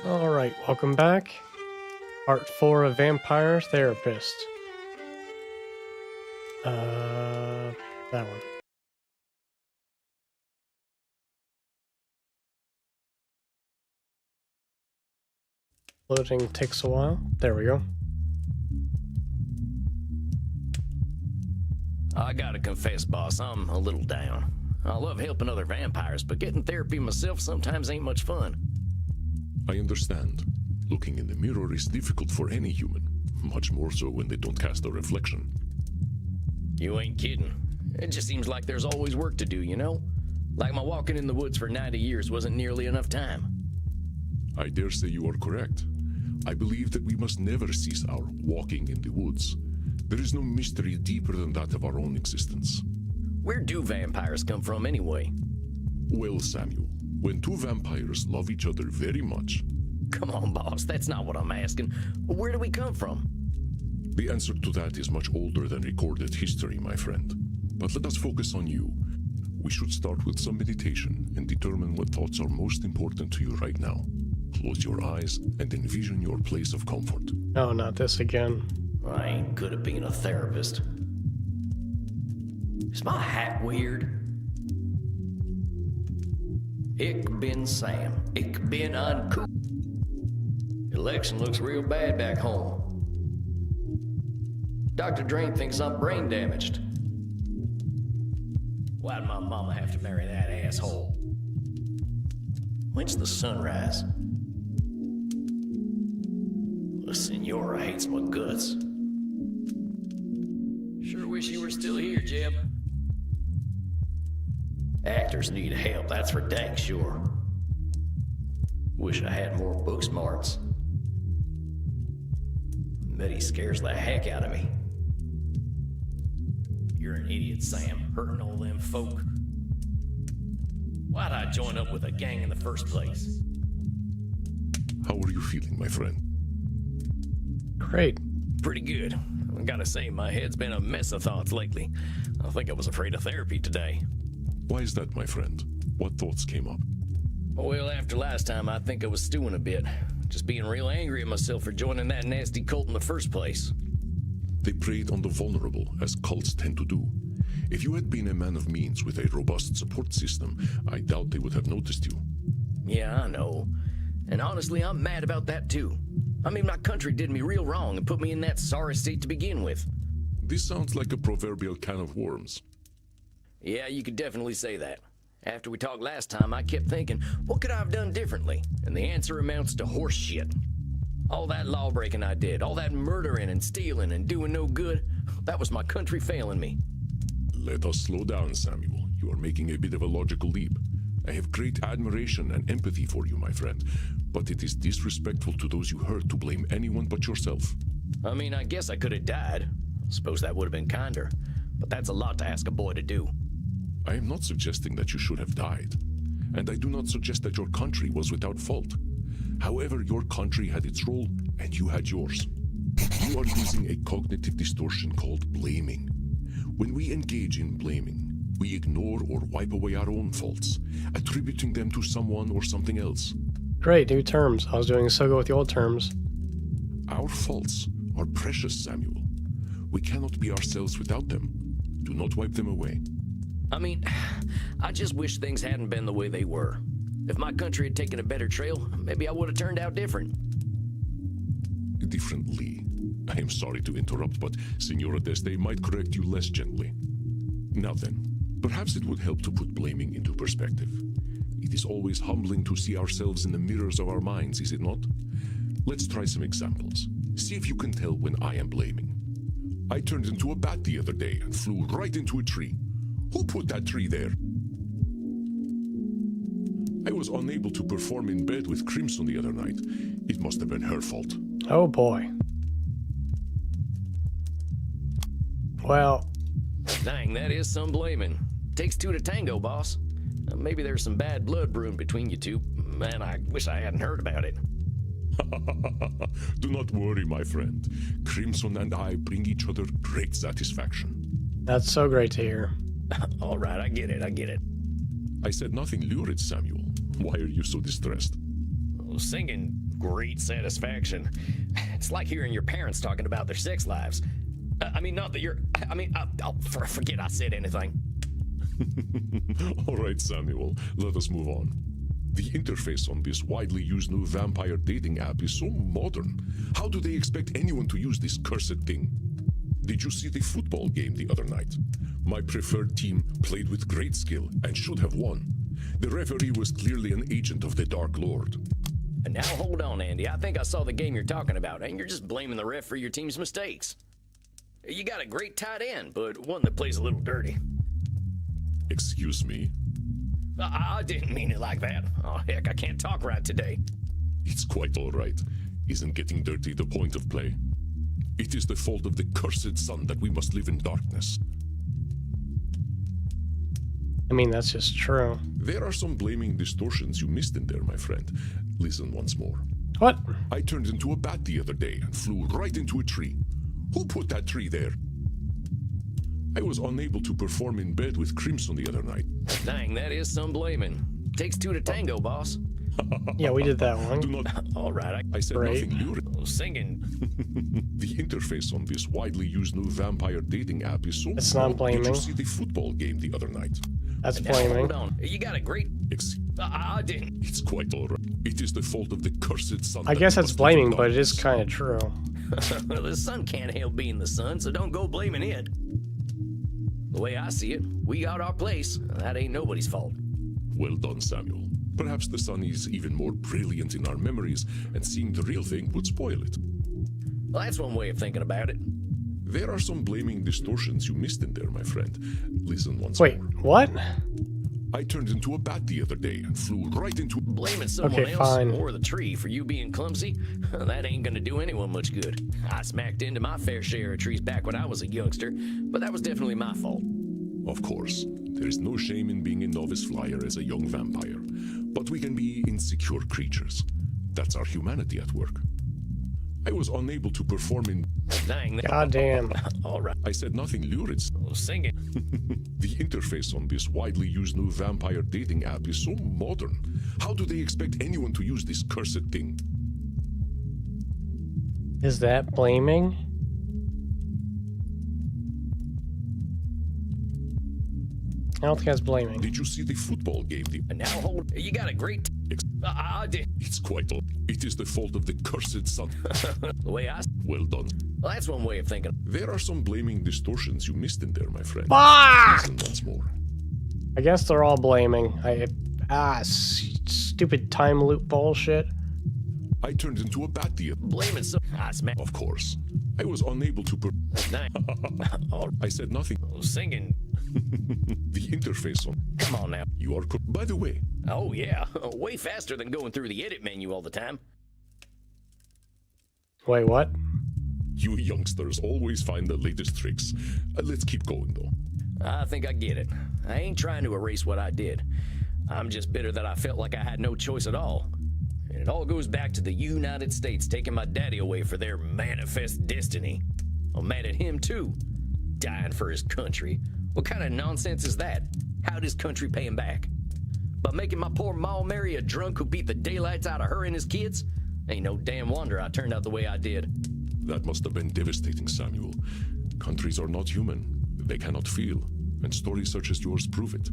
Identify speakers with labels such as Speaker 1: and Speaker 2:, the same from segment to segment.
Speaker 1: Alright, welcome back. Part 4 of Vampire Therapist. That one. Loading takes a while. There we go.
Speaker 2: I gotta confess, boss, I'm a little down. I love helping other vampires, but getting therapy myself sometimes ain't much fun.
Speaker 3: I understand. Looking in the mirror is difficult for any human, much more so when they don't cast a reflection.
Speaker 2: You ain't kidding. It just seems like there's always work to do, you know? Like my walking in the woods for 90 years wasn't nearly enough time.
Speaker 3: I dare say you are correct. I believe that we must never cease our walking in the woods. There is no mystery deeper than that of our own existence.
Speaker 2: Where do vampires come from anyway?
Speaker 3: Well, Samuel, when two vampires love each other very much...
Speaker 2: Come on, boss, that's not what I'm asking. Where do we come from?
Speaker 3: The answer to that is much older than recorded history, my friend. But let us focus on you. We should start with some meditation and determine what thoughts are most important to you right now. Close your eyes and envision your place of comfort.
Speaker 1: Oh, not this again.
Speaker 2: I ain't good at being a therapist. Is my hat weird? Ich bin Sam. Ich bin uncool. Election looks real bad back home. Dr. Drain thinks I'm brain damaged. Why'd my mama have to marry that asshole? When's the sunrise? The Senora hates my guts. Sure wish you were still here, Jeb. Actors need help, that's for dang sure. Wish I had more book smarts. Bet he scares the heck out of me. You're an idiot, Sam, hurting all them folk. Why'd I join up with a gang in the first place?
Speaker 3: How are you feeling, my friend?
Speaker 1: Great.
Speaker 2: Pretty good. I gotta say, my head's been a mess of thoughts lately. I think I was afraid of therapy today.
Speaker 3: Why is that, my friend? What thoughts came up?
Speaker 2: Well, after last time, I think I was stewing a bit. Just being real angry at myself for joining that nasty cult in the first place.
Speaker 3: They preyed on the vulnerable, as cults tend to do. If you had been a man of means with a robust support system, I doubt they would have noticed you.
Speaker 2: Yeah, I know. And honestly, I'm mad about that too. I mean, my country did me real wrong and put me in that sorry state to begin with.
Speaker 3: This sounds like a proverbial can of worms.
Speaker 2: Yeah, you could definitely say that. After we talked last time, I kept thinking, what could I have done differently? And the answer amounts to horse shit. All that law-breaking I did, all that murdering and stealing and doing no good, that was my country failing me.
Speaker 3: Let us slow down, Samuel. You are making a bit of a logical leap. I have great admiration and empathy for you, my friend, but it is disrespectful to those you hurt to blame anyone but yourself.
Speaker 2: I mean, I guess I could have died. Suppose that would have been kinder, but that's a lot to ask a boy to do.
Speaker 3: I am not suggesting that you should have died, and I do not suggest that your country was without fault. However, your country had its role, and you had yours. You are using a cognitive distortion called blaming. When we engage in blaming, we ignore or wipe away our own faults, attributing them to someone or something else.
Speaker 1: Great, new terms. I was doing so good with the old terms.
Speaker 3: Our faults are precious, Samuel. We cannot be ourselves without them. Do not wipe them away.
Speaker 2: I mean, I just wish things hadn't been the way they were. If my country had taken a better trail, maybe I would have turned out different.
Speaker 3: Differently. I am sorry to interrupt, but Senora Deste might correct you less gently. Now then, perhaps it would help to put blaming into perspective. It is always humbling to see ourselves in the mirrors of our minds, is it not? Let's try some examples. See if you can tell when I am blaming. I turned into a bat the other day and flew right into a tree. Who put that tree there? I was unable to perform in bed with Crimson the other night. It must have been her fault.
Speaker 1: Oh boy. Well,
Speaker 2: Dang, that is some blaming. Takes two to tango, boss. Maybe there's some bad blood brewing between you two. Man, I wish I hadn't heard about it.
Speaker 3: Do not worry, my friend. Crimson and I bring each other great satisfaction.
Speaker 1: that's so great to hear.
Speaker 2: All right, I get it.
Speaker 3: I said nothing lurid, Samuel. Why are you so distressed?
Speaker 2: Singing great satisfaction. It's like hearing your parents talking about their sex lives. I mean, not that you're... I mean, forget I said anything.
Speaker 3: All right, Samuel, let us move on. The interface on this widely used new vampire dating app is so modern. How do they expect anyone to use this cursed thing? Did you see the football game the other night? My preferred team played with great skill and should have won. The referee was clearly an agent of the Dark Lord.
Speaker 2: And now hold on, Andy. I think I saw the game you're talking about, and you're just blaming the ref for your team's mistakes. You got a great tight end, but one that plays a little dirty.
Speaker 3: Excuse me?
Speaker 2: I didn't mean it like that. Oh, heck, I can't talk right today.
Speaker 3: It's quite all right. Isn't getting dirty the point of play? It is the fault of the cursed sun that we must live in darkness.
Speaker 1: I mean, that's just true.
Speaker 3: There are some blaming distortions you missed in there, my friend. Listen once more.
Speaker 1: What?
Speaker 3: I turned into a bat the other day and flew right into a tree. Who put that tree there? I was unable to perform in bed with Crimson the other night.
Speaker 2: Dang, that is some blaming. Takes two to tango, boss.
Speaker 1: Yeah, we did that
Speaker 3: Do
Speaker 1: one.
Speaker 3: not...
Speaker 2: All right,
Speaker 3: I said
Speaker 1: Right.
Speaker 3: nothing lurid.
Speaker 2: singing.
Speaker 3: The interface on this widely used new vampire dating app is so...
Speaker 1: It's not
Speaker 3: Did
Speaker 1: blaming.
Speaker 3: you see the football game the other night?
Speaker 1: That's
Speaker 2: Now,
Speaker 1: blaming.
Speaker 2: hold on. You got a great...
Speaker 3: Ex-
Speaker 2: I didn't.
Speaker 3: It's quite all right. It is the fault of the cursed sun.
Speaker 1: I
Speaker 3: that
Speaker 1: guess
Speaker 3: we
Speaker 1: that's
Speaker 3: must live in
Speaker 1: blaming, but it is
Speaker 3: darkness.
Speaker 1: kind of true.
Speaker 2: The sun can't help being the sun, so don't go blaming it. The way I see it, we got our place. That ain't nobody's fault.
Speaker 3: Well done, Samuel. Perhaps the sun is even more brilliant in our memories, and seeing the real thing would spoil it.
Speaker 2: Well, that's one way of thinking about it.
Speaker 3: There are some blaming distortions you missed in there, my friend. Listen once
Speaker 1: Wait,
Speaker 3: more.
Speaker 1: what?
Speaker 3: I turned into a bat the other day and flew right into...
Speaker 2: Blaming someone
Speaker 1: Okay,
Speaker 2: else
Speaker 1: fine.
Speaker 2: or the tree for you being clumsy, that ain't gonna do anyone much good. I smacked into my fair share of trees back when I was a youngster, but that was definitely my fault.
Speaker 3: Of course, there is no shame in being a novice flyer as a young vampire, but we can be insecure creatures. That's our humanity at work. I was unable to perform in...
Speaker 2: Dang, that...
Speaker 1: Goddamn.
Speaker 2: All right,
Speaker 3: I said nothing lurid.
Speaker 2: singing.
Speaker 3: The interface on this widely used new vampire dating app is so modern. How do they expect anyone to use this cursed thing?
Speaker 1: Is that blaming? I don't think that's blaming.
Speaker 3: Did you see the football game?
Speaker 2: And now hold... You got a great... I did.
Speaker 3: It's quite all... It is the fault of the cursed sun.
Speaker 2: The way I...
Speaker 3: Well done.
Speaker 2: Well, that's one way of thinking.
Speaker 3: There are some blaming distortions you missed in there, my friend.
Speaker 1: Fuck!
Speaker 3: Listen once more.
Speaker 1: I guess they're all blaming. Stupid time loop bullshit.
Speaker 3: I turned into a bat the...
Speaker 2: Blaming some... I smacked...
Speaker 3: Of course. I was unable to...
Speaker 2: Dang. All
Speaker 3: I said nothing.
Speaker 2: singing.
Speaker 3: The interface on...
Speaker 2: Come on now.
Speaker 3: You are... By the way,
Speaker 2: Oh, yeah. Way faster than going through the edit menu all the time.
Speaker 1: Wait, what?
Speaker 3: you youngsters always find the latest tricks. Let's keep going, though.
Speaker 2: I think I get it. I ain't trying to erase what I did. I'm just bitter that I felt like I had no choice at all. And it all goes back to the United States taking my daddy away for their manifest destiny. I'm mad at him, too. Dying for his country. What kind of nonsense is that? How'd his country pay him back? By making my poor ma marry a drunk who beat the daylights out of her and his kids? Ain't no damn wonder I turned out the way I did.
Speaker 3: That must have been devastating, Samuel. Countries are not human. They cannot feel. And stories such as yours prove it.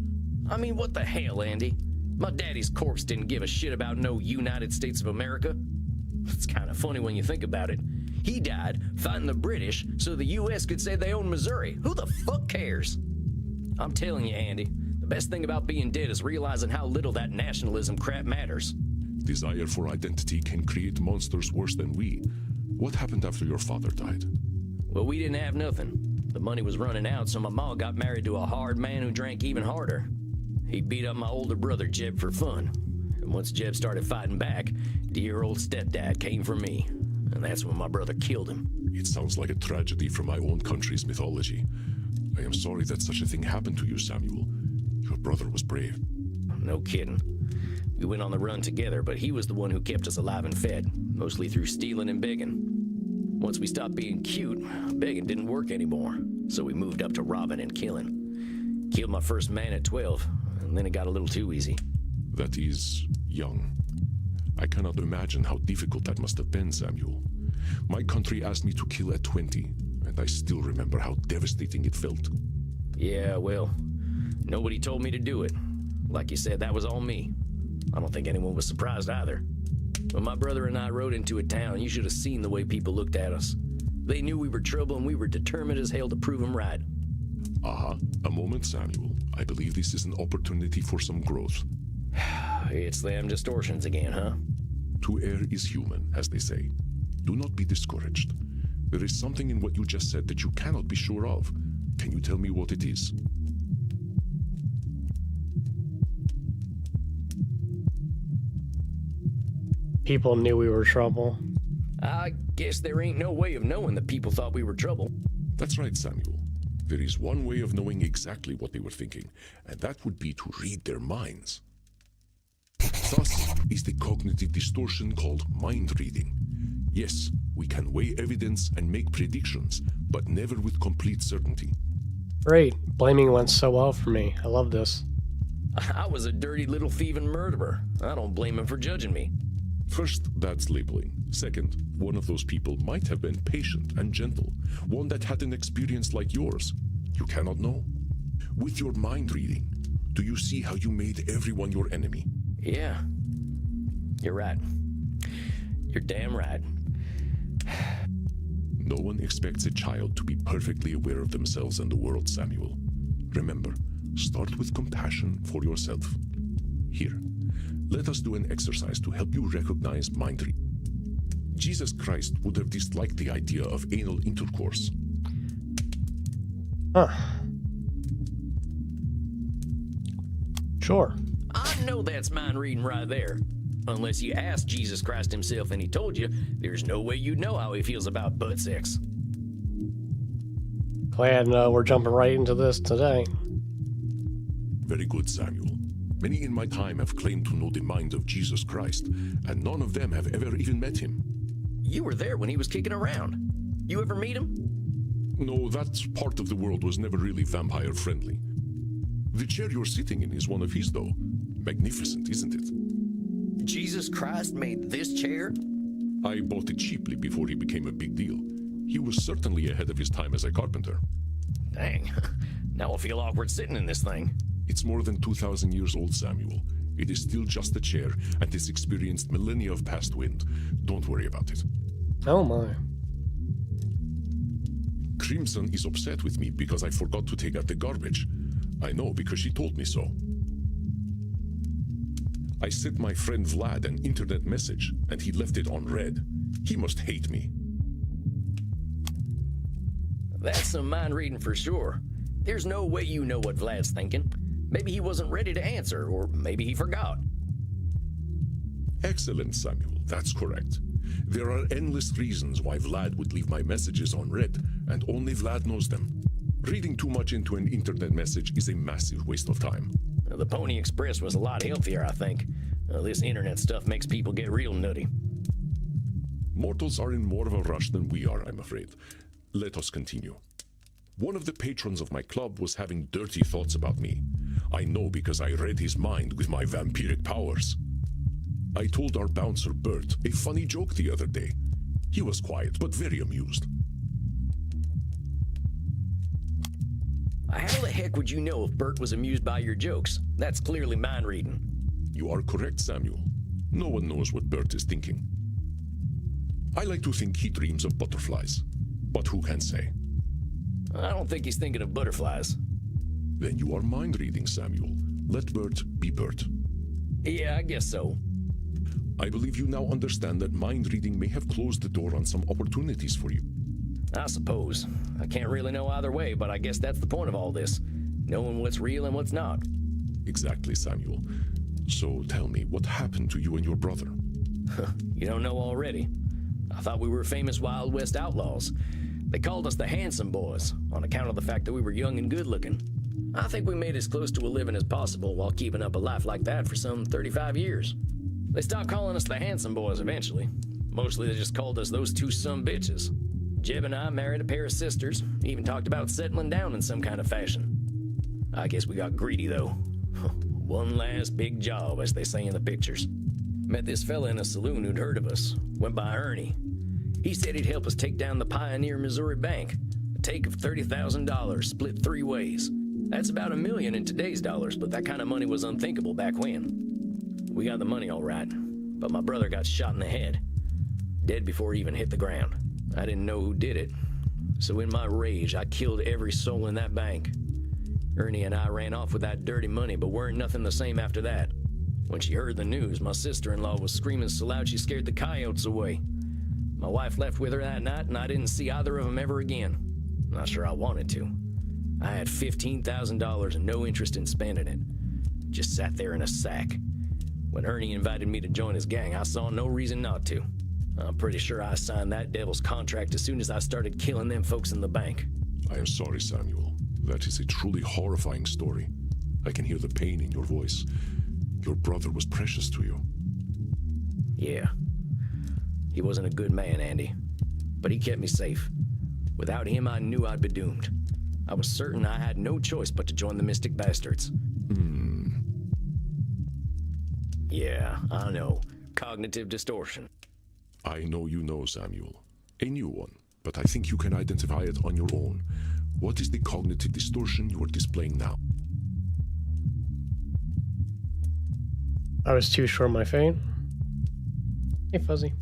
Speaker 2: I mean, what the hell, Andy? My daddy's corpse didn't give a shit about no United States of America. It's kind of funny when you think about it. He died fighting the British so the U.S. could say they own Missouri. Who the fuck cares? I'm telling you, Andy, the best thing about being dead is realizing how little that nationalism crap matters.
Speaker 3: Desire for identity can create monsters worse than we. What happened after your father died?
Speaker 2: Well, we didn't have nothing. The money was running out, so my ma got married to a hard man who drank even harder. He beat up my older brother, Jeb, for fun. And once Jeb started fighting back, dear old stepdad came for me. And that's when my brother killed him.
Speaker 3: It sounds like a tragedy from my own country's mythology. I am sorry that such a thing happened to you, Samuel. Your brother was brave.
Speaker 2: No kidding. We went on the run together, but he was the one who kept us alive and fed, mostly through stealing and begging. Once we stopped being cute, begging didn't work anymore, so we moved up to robbing and killing. Killed my first man at 12, and then it got a little too easy.
Speaker 3: That is young. I cannot imagine how difficult that must have been, Samuel. My country asked me to kill at 20, and I still remember how devastating it felt.
Speaker 2: Yeah, well, nobody told me to do it. Like you said, that was all me. I don't think anyone was surprised either. When my brother and I rode into a town, you should have seen the way people looked at us. They knew we were trouble, and we were determined as hell to prove them right.
Speaker 3: A moment, Samuel. I believe this is an opportunity for some growth.
Speaker 2: It's them distortions again, huh?
Speaker 3: To err is human, as they say. Do not be discouraged. There is something in what you just said that you cannot be sure of. Can you tell me what it is?
Speaker 1: People knew we were trouble.
Speaker 2: I guess there ain't no way of knowing that people thought we were trouble.
Speaker 3: That's right, Samuel. There is one way of knowing exactly what they were thinking, and that would be to read their minds. Thus is the cognitive distortion called mind reading. Yes, we can weigh evidence and make predictions, but never with complete certainty.
Speaker 1: Great. Blaming went so well for me. I love this.
Speaker 2: I was a dirty little thieving murderer. I don't blame him for judging me.
Speaker 3: First, that's labeling. Second, one of those people might have been patient and gentle, one that had an experience like yours. You cannot know. With your mind reading, do you see how you made everyone your enemy?
Speaker 2: Yeah. You're right. You're damn right.
Speaker 3: No one expects a child to be perfectly aware of themselves and the world, Samuel. Remember, start with compassion for yourself. Here, let us do an exercise to help you recognize mind reading. Jesus Christ would have disliked the idea of anal intercourse.
Speaker 1: Huh. Sure.
Speaker 2: I know that's mind reading right there. Unless you asked Jesus Christ himself and he told you, there's no way you'd know how he feels about butt sex.
Speaker 1: Glad we're jumping right into this today.
Speaker 3: Very good, Samuel. Many in my time have claimed to know the mind of Jesus Christ, and none of them have ever even met him.
Speaker 2: You were there when he was kicking around. You ever meet him?
Speaker 3: No, that part of the world was never really vampire-friendly. The chair you're sitting in is one of his, though. Magnificent, isn't it?
Speaker 2: Jesus Christ made this chair?
Speaker 3: I bought it cheaply before he became a big deal. He was certainly ahead of his time as a carpenter.
Speaker 2: Dang. Now I feel awkward sitting in this thing.
Speaker 3: It's more than 2,000 years old, Samuel. It is still just a chair, and it's experienced millennia of past wind. Don't worry about it.
Speaker 1: Oh my.
Speaker 3: Crimson is upset with me because I forgot to take out the garbage. I know, because she told me so. I sent my friend Vlad an internet message, and he left it on read. He must hate me.
Speaker 2: That's some mind reading for sure. There's no way you know what Vlad's thinking. Maybe he wasn't ready to answer, or maybe he forgot.
Speaker 3: Excellent, Samuel. That's correct. There are endless reasons why Vlad would leave my messages on read, and only Vlad knows them. Reading too much into an internet message is a massive waste of time.
Speaker 2: The Pony Express was a lot healthier, I think. This internet stuff makes people get real nutty.
Speaker 3: Mortals are in more of a rush than we are, I'm afraid. Let us continue. One of the patrons of my club was having dirty thoughts about me. I know because I read his mind with my vampiric powers. I told our bouncer Bert a funny joke the other day. He was quiet, but very amused.
Speaker 2: How the heck would you know if Bert was amused by your jokes? That's clearly mind reading.
Speaker 3: You are correct, Samuel. No one knows what Bert is thinking. I like to think he dreams of butterflies, but who can say?
Speaker 2: I don't think he's thinking of butterflies.
Speaker 3: Then you are mind reading, Samuel. Let Bert be Bert.
Speaker 2: Yeah, I guess so.
Speaker 3: I believe you now understand that mind reading may have closed the door on some opportunities for you.
Speaker 2: I suppose. I can't really know either way, but I guess that's the point of all this. Knowing what's real and what's not.
Speaker 3: Exactly, Samuel. So tell me, what happened to you and your brother?
Speaker 2: You don't know already. I thought we were famous Wild West outlaws. They called us the Handsome Boys, on account of the fact that we were young and good-looking. I think we made as close to a living as possible while keeping up a life like that for some 35 years. They stopped calling us the Handsome Boys eventually. Mostly they just called us those two sumbitches. Jeb and I married a pair of sisters, even talked about settling down in some kind of fashion. I guess we got greedy, though. One last big job, as they say in the pictures. Met this fella in a saloon who'd heard of us. Went by Ernie. He said he'd help us take down the Pioneer Missouri Bank. A take of $30,000, split 3 ways. That's about $1 million in today's dollars, but that kind of money was unthinkable back when. We got the money all right, but my brother got shot in the head. Dead before he even hit the ground. I didn't know who did it, so in my rage, I killed every soul in that bank. Ernie and I ran off with that dirty money, but weren't nothing the same after that. When she heard the news, my sister-in-law was screaming so loud she scared the coyotes away. My wife left with her that night, and I didn't see either of them ever again. Not sure I wanted to. I had $15,000 and no interest in spending it. Just sat there in a sack. When Ernie invited me to join his gang, I saw no reason not to. I'm pretty sure I signed that devil's contract as soon as I started killing them folks in the bank.
Speaker 3: I am sorry, Samuel. That is a truly horrifying story. I can hear the pain in your voice. Your brother was precious to you.
Speaker 2: Yeah. He wasn't a good man, Andy. But he kept me safe. Without him, I knew I'd be doomed. I was certain I had no choice but to join the Mystic Bastards. Yeah, I know. Cognitive distortion.
Speaker 3: I know you know, Samuel. A new one, but I think you can identify it on your own. What is the cognitive distortion you are displaying now?
Speaker 1: I was too sure of my fate. Hey, Fuzzy.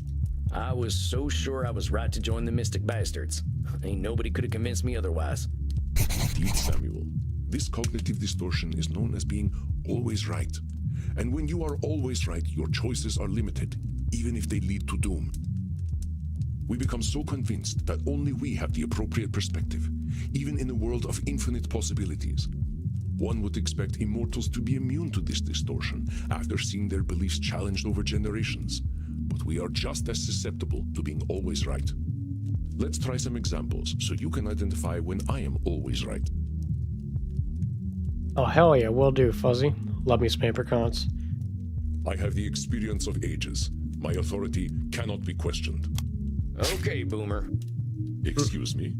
Speaker 2: I was so sure I was right to join the Mystic Bastards. Ain't nobody could have convinced me otherwise.
Speaker 3: Indeed, Samuel. This cognitive distortion is known as being always right. And when you are always right, your choices are limited, even if they lead to doom. We become so convinced that only we have the appropriate perspective, even in a world of infinite possibilities. One would expect immortals to be immune to this distortion after seeing their beliefs challenged over generations. But we are just as susceptible to being always right. Let's try some examples so you can identify when I am always right.
Speaker 1: Oh, hell yeah, will do, Fuzzy. Love me some apricot.
Speaker 3: I have the experience of ages. My authority cannot be questioned.
Speaker 2: Okay, Boomer.
Speaker 3: Excuse me?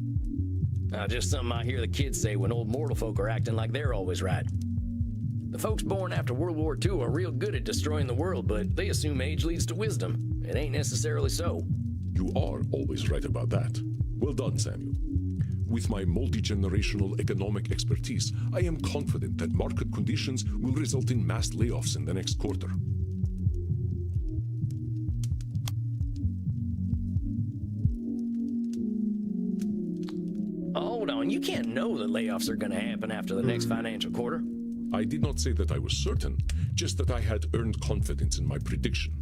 Speaker 2: Just something I hear the kids say when old mortal folk are acting like they're always right. The folks born after World War II are real good at destroying the world, but they assume age leads to wisdom. It ain't necessarily so.
Speaker 3: You are always right about that. Well done, Samuel. With my multi-generational economic expertise, I am confident that market conditions will result in mass layoffs in the next quarter.
Speaker 2: Hold on, you can't know that layoffs are going to happen after the next financial quarter.
Speaker 3: I did not say that I was certain, just that I had earned confidence in my prediction.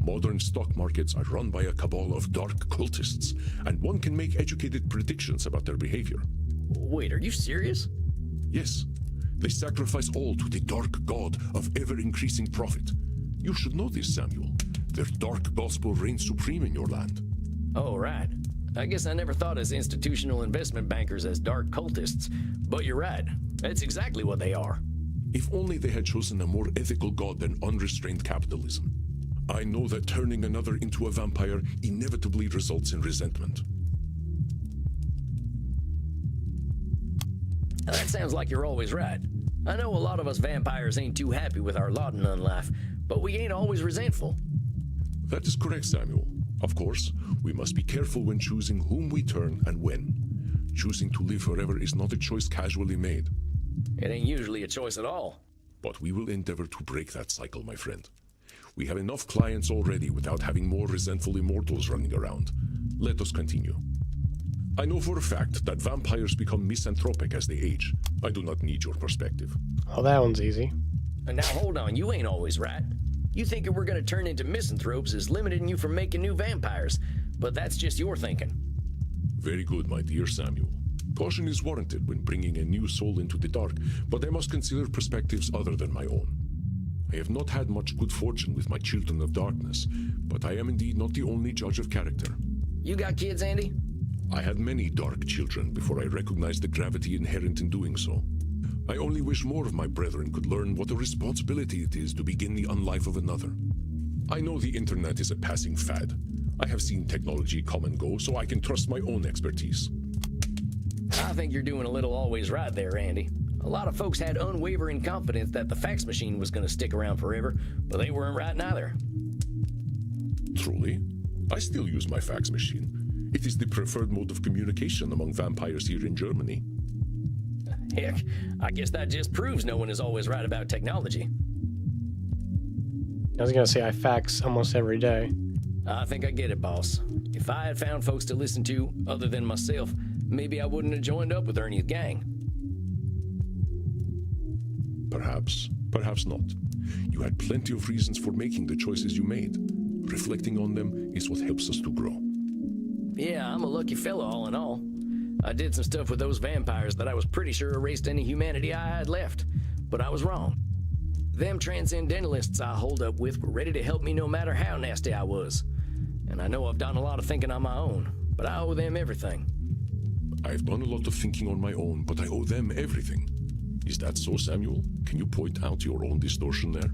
Speaker 3: Modern stock markets are run by a cabal of dark cultists, and one can make educated predictions about their behavior.
Speaker 2: Wait, are you serious?
Speaker 3: Yes, they sacrifice all to the dark god of ever-increasing profit. You should know this, Samuel. Their dark gospel reigns supreme in your land.
Speaker 2: Oh, right. I guess I never thought as institutional investment bankers as dark cultists, but you're right. That's exactly what they are.
Speaker 3: If only they had chosen a more ethical god than unrestrained capitalism. I know that turning another into a vampire inevitably results in resentment.
Speaker 2: That sounds like you're always right. I know a lot of us vampires ain't too happy with our lot in life, but we ain't always resentful.
Speaker 3: That is correct, Samuel. Of course, we must be careful when choosing whom we turn and when. Choosing to live forever is not a choice casually made.
Speaker 2: It ain't usually a choice at all.
Speaker 3: But we will endeavor to break that cycle, my friend. We have enough clients already without having more resentful immortals running around. Let us continue. I know for a fact that vampires become misanthropic as they age. I do not need your perspective.
Speaker 1: Oh, that one's easy.
Speaker 2: And now hold on, you ain't always right. You thinking we're gonna turn into misanthropes is limiting you from making new vampires, but that's just your thinking.
Speaker 3: Very good, my dear Samuel. Caution is warranted when bringing a new soul into the dark, but I must consider perspectives other than my own. I have not had much good fortune with my children of darkness, but I am indeed not the only judge of character.
Speaker 2: You got kids, Andy?
Speaker 3: I had many dark children before I recognized the gravity inherent in doing so. I only wish more of my brethren could learn what a responsibility it is to begin the unlife of another. I know the internet is a passing fad. I have seen technology come and go, so I can trust my own expertise.
Speaker 2: I think you're doing a little always right there, Andy. A lot of folks had unwavering confidence that the fax machine was going to stick around forever, but they weren't right neither.
Speaker 3: truly. I still use my fax machine. It is the preferred mode of communication among vampires here in Germany.
Speaker 2: Heck, I guess that just proves no one is always right about technology.
Speaker 1: I was gonna say I fax almost every day.
Speaker 2: I think I get it, boss. If I had found folks to listen to other than myself, maybe I wouldn't have joined up with Ernie's gang.
Speaker 3: Perhaps, perhaps not. You had plenty of reasons for making the choices you made. Reflecting on them is what helps us to grow.
Speaker 2: Yeah, I'm a lucky fella all in all. I did some stuff with those vampires that I was pretty sure erased any humanity I had left, but I was wrong. Them transcendentalists I hold up with were ready to help me no matter how nasty I was. And I know I've done a lot of thinking on my own, but I owe them everything.
Speaker 3: I've done a lot of thinking on my own, but I owe them everything. Is that so, Samuel? Can you point out your own distortion there?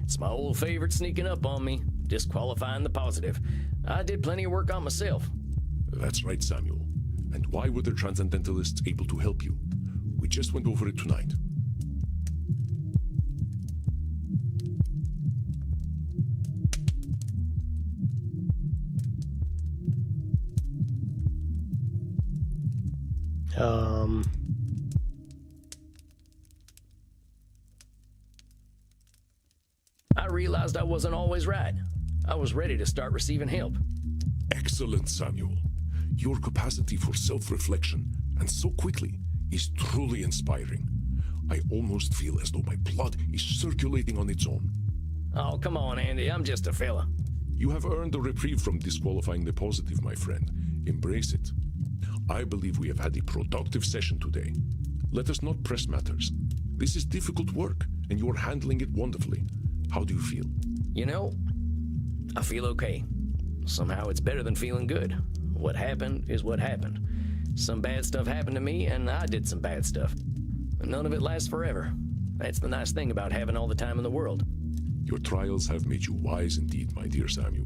Speaker 2: It's my old favorite sneaking up on me, disqualifying the positive. I did plenty of work on myself.
Speaker 3: That's right, Samuel. And why were the Transcendentalists able to help you? We just went over it tonight.
Speaker 2: I realized I wasn't always right. I was ready to start receiving help.
Speaker 3: Excellent, Samuel. Your capacity for self-reflection, and so quickly, is truly inspiring. I almost feel as though my blood is circulating on its own.
Speaker 2: Oh, come on, Andy. I'm just a fella.
Speaker 3: You have earned a reprieve from disqualifying the positive, my friend. Embrace it. I believe we have had a productive session today. Let us not press matters. This is difficult work, and you are handling it wonderfully. How do you feel?
Speaker 2: You know, I feel okay. Somehow it's better than feeling good. What happened is what happened. Some bad stuff happened to me, and I did some bad stuff. None of it lasts forever. That's the nice thing about having all the time in the world.
Speaker 3: Your trials have made you wise indeed, my dear Samuel.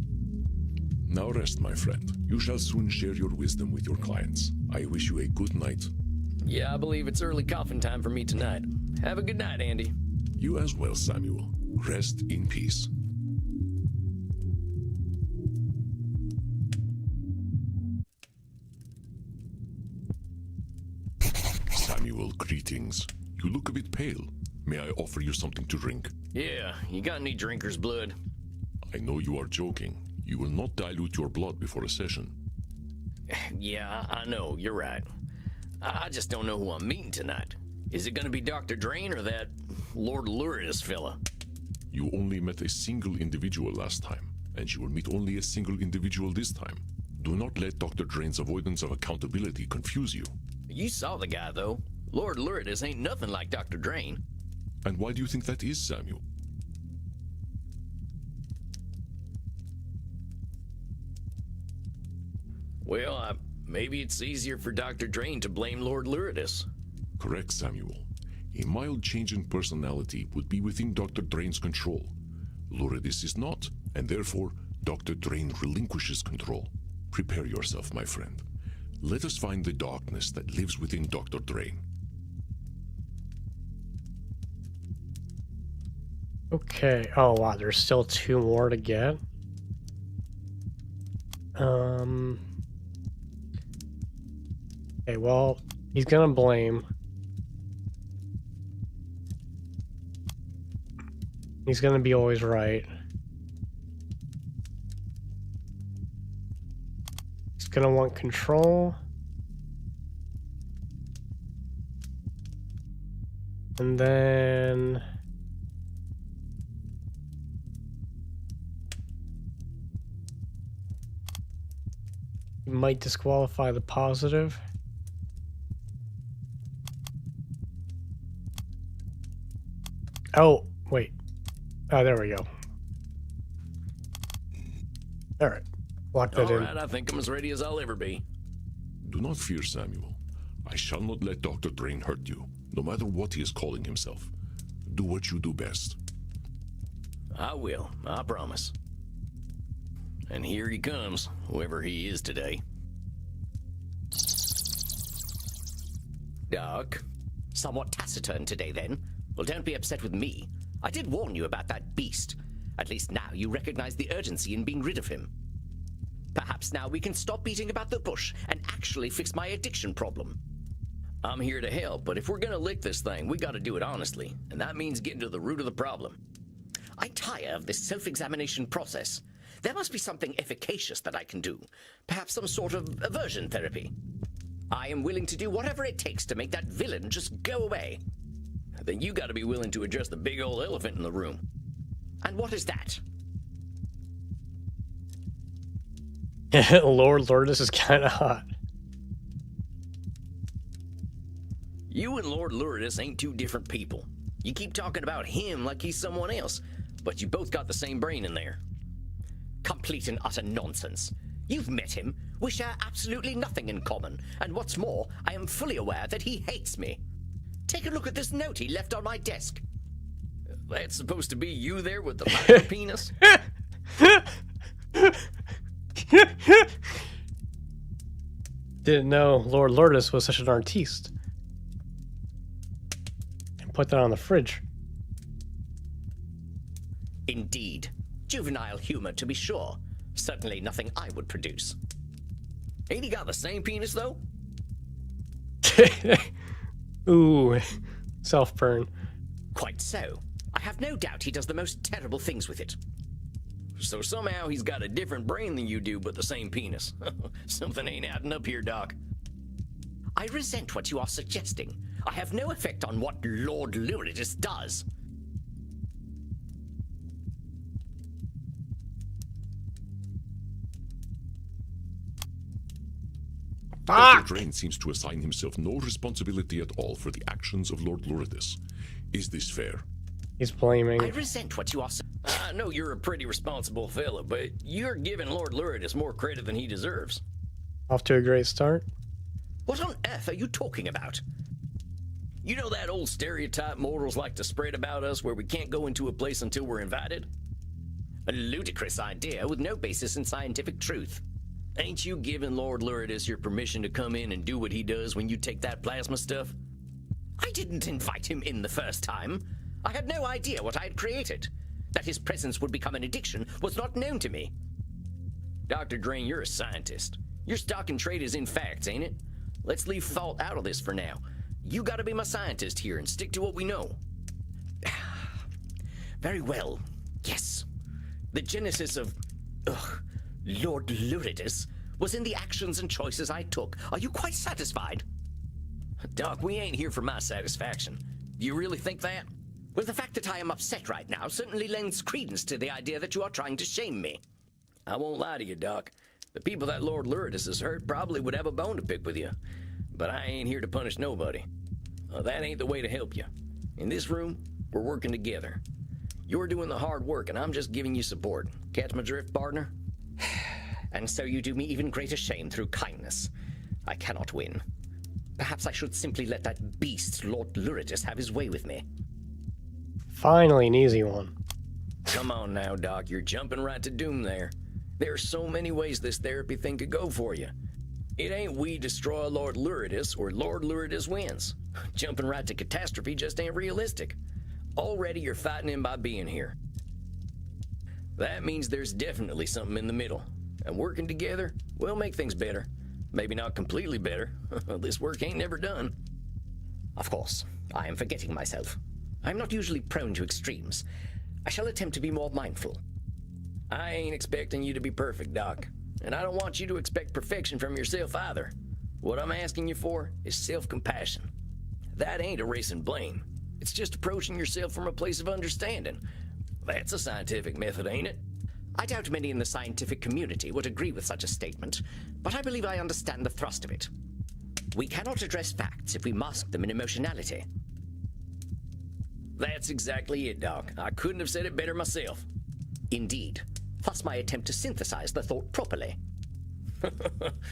Speaker 3: Now rest, my friend. You shall soon share your wisdom with your clients. I wish you a good night.
Speaker 2: Yeah, I believe it's early coffin time for me tonight. Have a good night, Andy.
Speaker 3: You as well, Samuel. Rest in peace. Samuel, greetings. You look a bit pale. May I offer you something to drink?
Speaker 2: Yeah, you got any drinker's blood?
Speaker 3: I know you are joking. You will not dilute your blood before a session.
Speaker 2: Yeah, I know, you're right. I just don't know who I'm meeting tonight. Is it gonna be Dr. Drain or that Lord Luridus fella?
Speaker 3: You only met a single individual last time, and you will meet only a single individual this time. Do not let Dr. Drain's avoidance of accountability confuse you.
Speaker 2: You saw the guy, though. Lord Luridus ain't nothing like Dr. Drain.
Speaker 3: And why do you think that is, Samuel?
Speaker 2: Well, maybe it's easier for Dr. Drain to blame Lord Luridus.
Speaker 3: Correct, Samuel. A mild change in personality would be within Dr. Drain's control. Luridus is not, and therefore, Dr. Drain relinquishes control. Prepare yourself, my friend. Let us find the darkness that lives within Dr. Drain.
Speaker 1: Okay. Oh, wow. There's still 2 more to get. Okay, well, he's gonna blame. He's gonna be always right. He's gonna want control. And then... he might disqualify the positive. Oh, wait. Oh, there we go. All right. Lock that in.
Speaker 2: All right, I think I'm as ready as I'll ever be.
Speaker 3: Do not fear, Samuel. I shall not let Dr. Drain hurt you, no matter what he is calling himself. Do what you do best.
Speaker 2: I will, I promise. And here he comes, whoever he is today. Doc. Somewhat taciturn today, then. Well, don't be upset with me. I did warn you about that beast. At least now you recognize the urgency in being rid of him. Perhaps now we can stop beating about the bush and actually fix my addiction problem. I'm here to help, but if we're gonna lick this thing, we gotta do it honestly, and that means getting to the root of the problem. I tire of this self-examination process. There must be something efficacious that I can do. Perhaps some sort of aversion therapy. I am willing to do whatever it takes to make that villain just go away. Then you gotta be willing to address the big old elephant in the room. And what is that?
Speaker 1: Lord Lourdes is kind of hot.
Speaker 2: You and Lord Lourdes ain't two different people. You keep talking about him like he's someone else, but you both got the same brain in there. Complete and utter nonsense. You've met him. We share absolutely nothing in common, and what's more, I am fully aware that he hates me. Take a look at this note he left on my desk. That's supposed to be you there with the micro penis?
Speaker 1: Didn't know Lord Lourdes was such an artiste. And put that on the fridge.
Speaker 2: Indeed. Juvenile humor, to be sure. Certainly nothing I would produce. Ain't he got the same penis, though?
Speaker 1: Ooh, self-burn.
Speaker 2: Quite so. I have no doubt he does the most terrible things with it. So somehow he's got a different brain than you do, but the same penis. Something ain't adding up here, Doc. I resent what you are suggesting. I have no effect on what Lord Lourdes does.
Speaker 3: Dr. Drain seems to assign himself no responsibility at all for the actions of Lord Lourdes. Is this fair?
Speaker 1: He's blaming.
Speaker 2: I resent what you are I know you're a pretty responsible fellow, but you're giving Lord Lourdes more credit than he deserves.
Speaker 1: Off to a great start.
Speaker 2: What on earth are you talking about? You know that old stereotype mortals like to spread about us where we can't go into a place until we're invited? A ludicrous idea with no basis in scientific truth. Ain't you giving Lord Lourdes your permission to come in and do what he does when you take that plasma stuff? I didn't invite him in the first time. I had no idea what I had created. That his presence would become an addiction was not known to me. Dr. Drain, you're a scientist. Your stock and trade is in facts, ain't it? Let's leave thought out of this for now. You gotta be my scientist here and stick to what we know. Very well. Yes. The genesis of... Lord Lourdes was in the actions and choices I took. Are you quite satisfied? Doc, we ain't here for my satisfaction. Do you really think that? Well, the fact that I am upset right now certainly lends credence to the idea that you are trying to shame me. I won't lie to you, Doc. The people that Lord Lourdes has hurt probably would have a bone to pick with you. But I ain't here to punish nobody. That ain't the way to help you. In this room, we're working together. You're doing the hard work, and I'm just giving you support. Catch my drift, partner? And so you do me even greater shame through kindness. I cannot win. Perhaps I should simply let that beast, Lord Lourdes, have his way with me.
Speaker 1: Finally, an easy one.
Speaker 2: Come on now, Doc. You're jumping right to doom there. There are so many ways this therapy thing could go for you. It ain't we destroy Lord Lourdes or Lord Lourdes wins. Jumping right to catastrophe just ain't realistic. Already you're fighting him by being here. That means there's definitely something in the middle. And working together, we'll make things better. Maybe not completely better. This work ain't never done. Of course, I am forgetting myself. I'm not usually prone to extremes. I shall attempt to be more mindful. I ain't expecting you to be perfect, Doc. And I don't want you to expect perfection from yourself either. What I'm asking you for is self-compassion. That ain't erasing blame. It's just approaching yourself from a place of understanding. That's a scientific method, ain't it? I doubt many in the scientific community would agree with such a statement, but I believe I understand the thrust of it. We cannot address facts if we mask them in emotionality. That's exactly it, Doc. I couldn't have said it better myself. Indeed. Thus my attempt to synthesize the thought properly.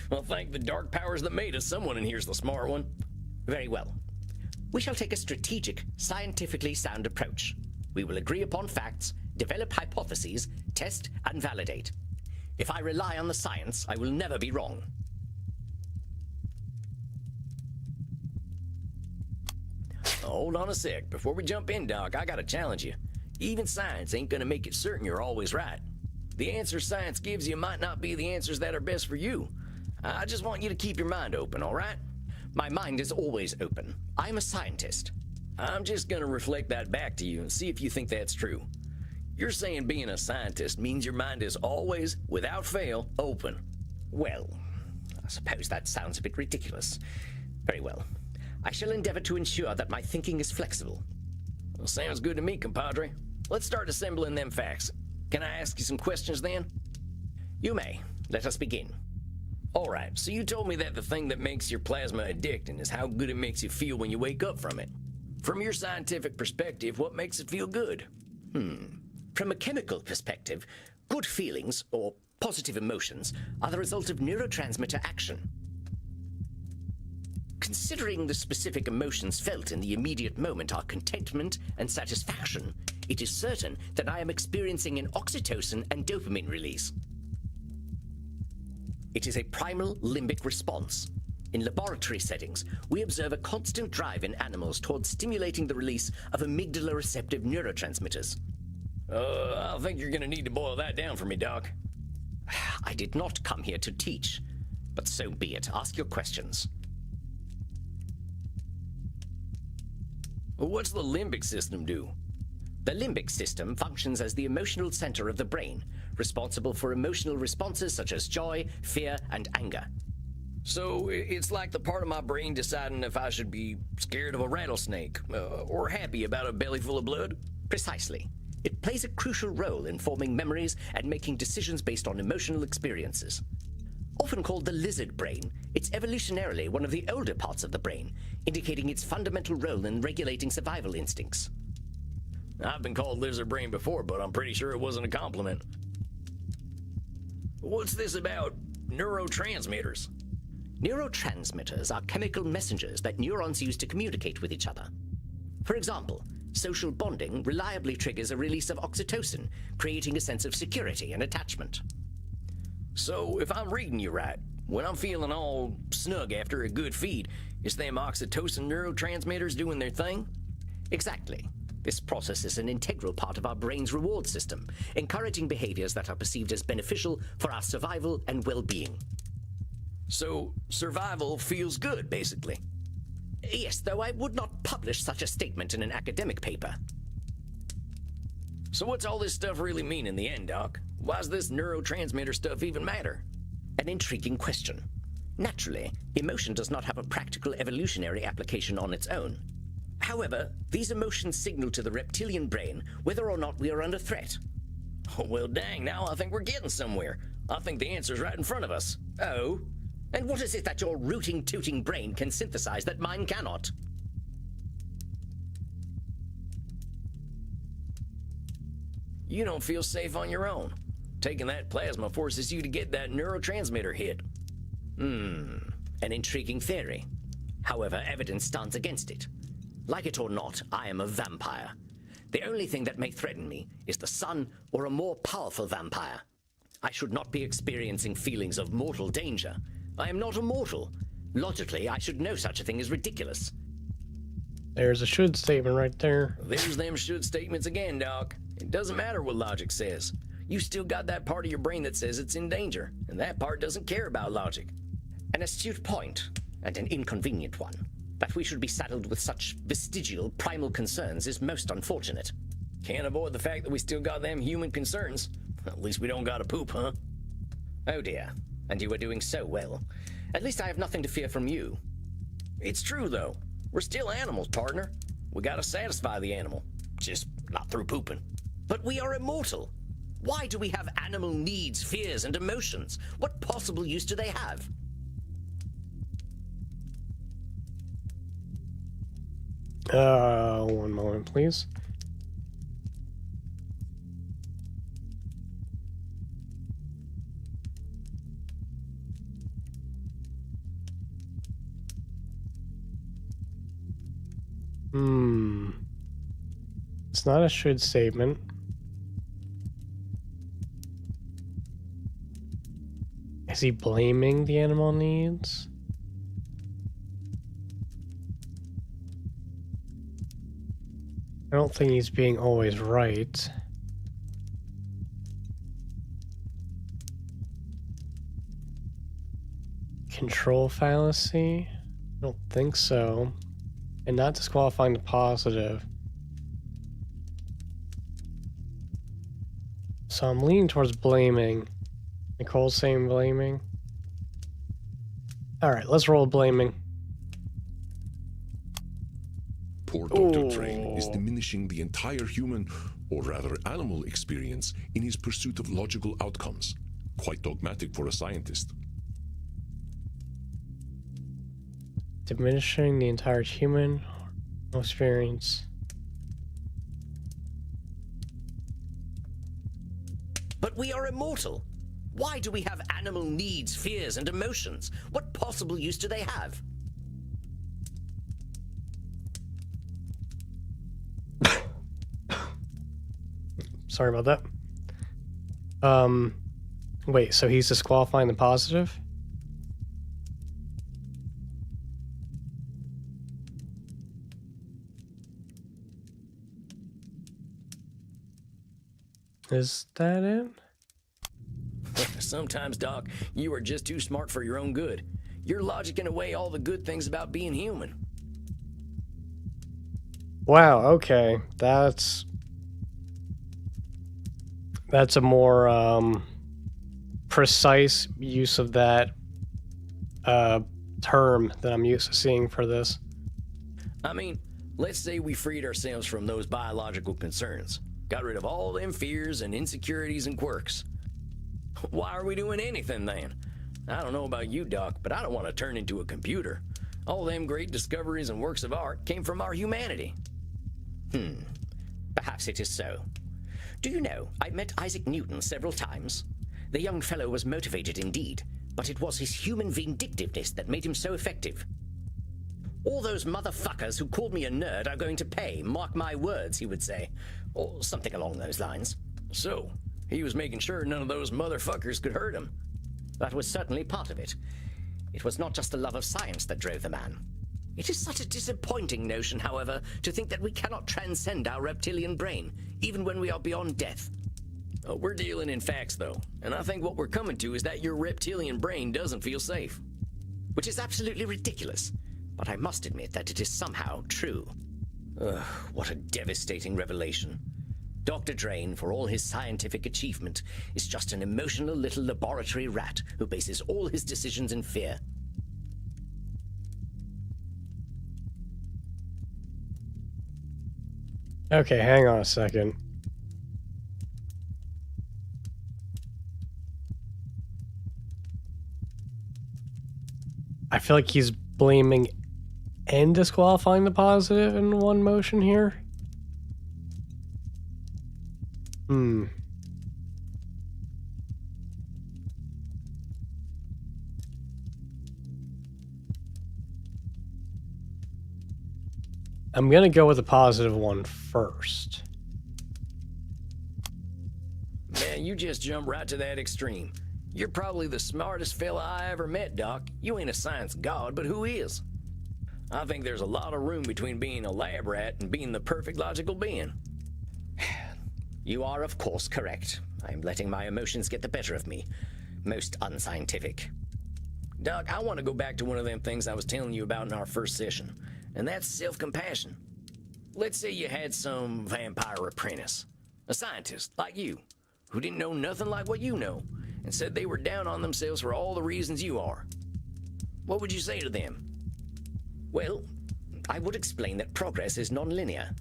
Speaker 2: Well, thank the dark powers that made us. Someone in here's the smart one. Very well. We shall take a strategic, scientifically sound approach. We will agree upon facts, develop hypotheses, test and validate. If I rely on the science, I will never be wrong. hold on a sec. Before we jump in, Doc, I gotta challenge you. Even science ain't gonna make it certain you're always right. The answers science gives you might not be the answers that are best for you. I just want you to keep your mind open, all right?
Speaker 4: My mind is always open. I'm a scientist.
Speaker 2: I'm just gonna reflect that back to you and see if you think that's true. You're saying being a scientist means your mind is always, without fail, open.
Speaker 4: Well, I suppose that sounds a bit ridiculous. Very well. I shall endeavor to ensure that my thinking is flexible.
Speaker 2: Well, sounds good to me, compadre. Let's start assembling them facts. Can I ask you some questions then?
Speaker 4: You may. Let us begin.
Speaker 2: Alright, so you told me that the thing that makes your plasma addicting is how good it makes you feel when you wake up from it. From your scientific perspective, what makes it feel good?
Speaker 4: From a chemical perspective, good feelings, or positive emotions, are the result of neurotransmitter action. Considering the specific emotions felt in the immediate moment are contentment and satisfaction, it is certain that I am experiencing an oxytocin and dopamine release. It is a primal limbic response. In laboratory settings, we observe a constant drive in animals towards stimulating the release of amygdala-receptive neurotransmitters.
Speaker 2: I think you're gonna need to boil that down for me, Doc.
Speaker 4: I did not come here to teach, but so be it. Ask your questions.
Speaker 2: What's the limbic system do?
Speaker 4: The limbic system functions as the emotional center of the brain, responsible for emotional responses such as joy, fear, and anger.
Speaker 2: So it's like the part of my brain deciding if I should be scared of a rattlesnake, or happy about a belly full of blood?
Speaker 4: Precisely. It plays a crucial role in forming memories and making decisions based on emotional experiences. Often called the lizard brain, it's evolutionarily one of the older parts of the brain, indicating its fundamental role in regulating survival instincts.
Speaker 2: I've been called lizard brain before, but I'm pretty sure it wasn't a compliment. What's this about neurotransmitters?
Speaker 4: Neurotransmitters are chemical messengers that neurons use to communicate with each other. For example, social bonding reliably triggers a release of oxytocin, creating a sense of security and attachment.
Speaker 2: So, if I'm reading you right, when I'm feeling all snug after a good feed, is them oxytocin neurotransmitters doing their thing?
Speaker 4: Exactly. This process is an integral part of our brain's reward system, encouraging behaviors that are perceived as beneficial for our survival and well-being.
Speaker 2: So, survival feels good, basically.
Speaker 4: Yes, though I would not publish such a statement in an academic paper.
Speaker 2: So what's all this stuff really mean in the end, Doc? Why's this neurotransmitter stuff even matter?
Speaker 4: An intriguing question. Naturally, emotion does not have a practical evolutionary application on its own. However, these emotions signal to the reptilian brain whether or not we are under threat.
Speaker 2: Oh, well, dang, now I think we're getting somewhere. I think the answer's right in front of us.
Speaker 4: Oh? And what is it that your rooting, tooting brain can synthesize that mine cannot?
Speaker 2: You don't feel safe on your own. Taking that plasma forces you to get that neurotransmitter hit.
Speaker 4: An intriguing theory. However, evidence stands against it. Like it or not, I am a vampire. The only thing that may threaten me is the sun or a more powerful vampire. I should not be experiencing feelings of mortal danger. I am not immortal. Logically, I should know such a thing is ridiculous.
Speaker 1: There's a should statement right there.
Speaker 2: There's them should statements again, Doc. It doesn't matter what logic says. You still got that part of your brain that says it's in danger, and that part doesn't care about logic.
Speaker 4: An astute point, and an inconvenient one. That we should be saddled with such vestigial, primal concerns is most unfortunate.
Speaker 2: Can't avoid the fact that we still got them human concerns. At least we don't gotta poop, huh?
Speaker 4: Oh dear, and you are doing so well. At least I have nothing to fear from you.
Speaker 2: It's true, though. We're still animals, partner. We gotta satisfy the animal. Just not through pooping.
Speaker 4: But we are immortal. Why do we have animal needs, fears, and emotions? What possible use do they have?
Speaker 1: One moment, please. It's not a should statement. Is he blaming the animal needs? I don't think he's being always right. Control fallacy? I don't think so. And not disqualifying the positive. So I'm leaning towards blaming. Nicole's saying blaming. Alright, let's roll blaming.
Speaker 3: Poor Dr. Train is diminishing the entire human, or rather animal experience in his pursuit of logical outcomes. Quite dogmatic for a scientist.
Speaker 1: Diminishing the entire human experience.
Speaker 4: But we are immortal. Why do we have animal needs, fears, and emotions? What possible use do they have?
Speaker 1: Sorry about that. Wait, so he's disqualifying the positive? Is that it?
Speaker 2: Sometimes, Doc, you are just too smart for your own good. You're logicking away all the good things about being human.
Speaker 1: Wow, okay. That's a more precise use of that term that I'm used to seeing for this.
Speaker 2: I mean, let's say we freed ourselves from those biological concerns. Got rid of all them fears and insecurities and quirks. Why are we doing anything then? I don't know about you, Doc, but I don't want to turn into a computer. All them great discoveries and works of art came from our humanity.
Speaker 4: Perhaps it is so. Do you know, I met Isaac Newton several times. The young fellow was motivated indeed, but it was his human vindictiveness that made him so effective. All those motherfuckers who called me a nerd are going to pay, mark my words, he would say. Or something along those lines.
Speaker 2: So, he was making sure none of those motherfuckers could hurt him.
Speaker 4: That was certainly part of it. It was not just a love of science that drove the man. It is such a disappointing notion, however, to think that we cannot transcend our reptilian brain, even when we are beyond death.
Speaker 2: We're dealing in facts, though, and I think what we're coming to is that your reptilian brain doesn't feel safe.
Speaker 4: Which is absolutely ridiculous, but I must admit that it is somehow true. What a devastating revelation. Dr. Drain, for all his scientific achievement, is just an emotional little laboratory rat who bases all his decisions in fear.
Speaker 1: Okay, hang on a second. I feel like he's blaming and disqualifying the positive in one motion here. I'm gonna go with the positive one first.
Speaker 2: Man, you just jump right to that extreme. You're probably the smartest fella I ever met, Doc. You ain't a science god, but who is? I think there's a lot of room between being a lab rat and being the perfect logical being.
Speaker 4: You are, of course, correct. I'm letting my emotions get the better of me. Most unscientific.
Speaker 2: Doc, I want to go back to one of them things I was telling you about in our first session, and that's self-compassion. Let's say you had some vampire apprentice, a scientist like you, who didn't know nothing like what you know, and said they were down on themselves for all the reasons you are. What would you say to them?
Speaker 4: Well, I would explain that progress is non-linear.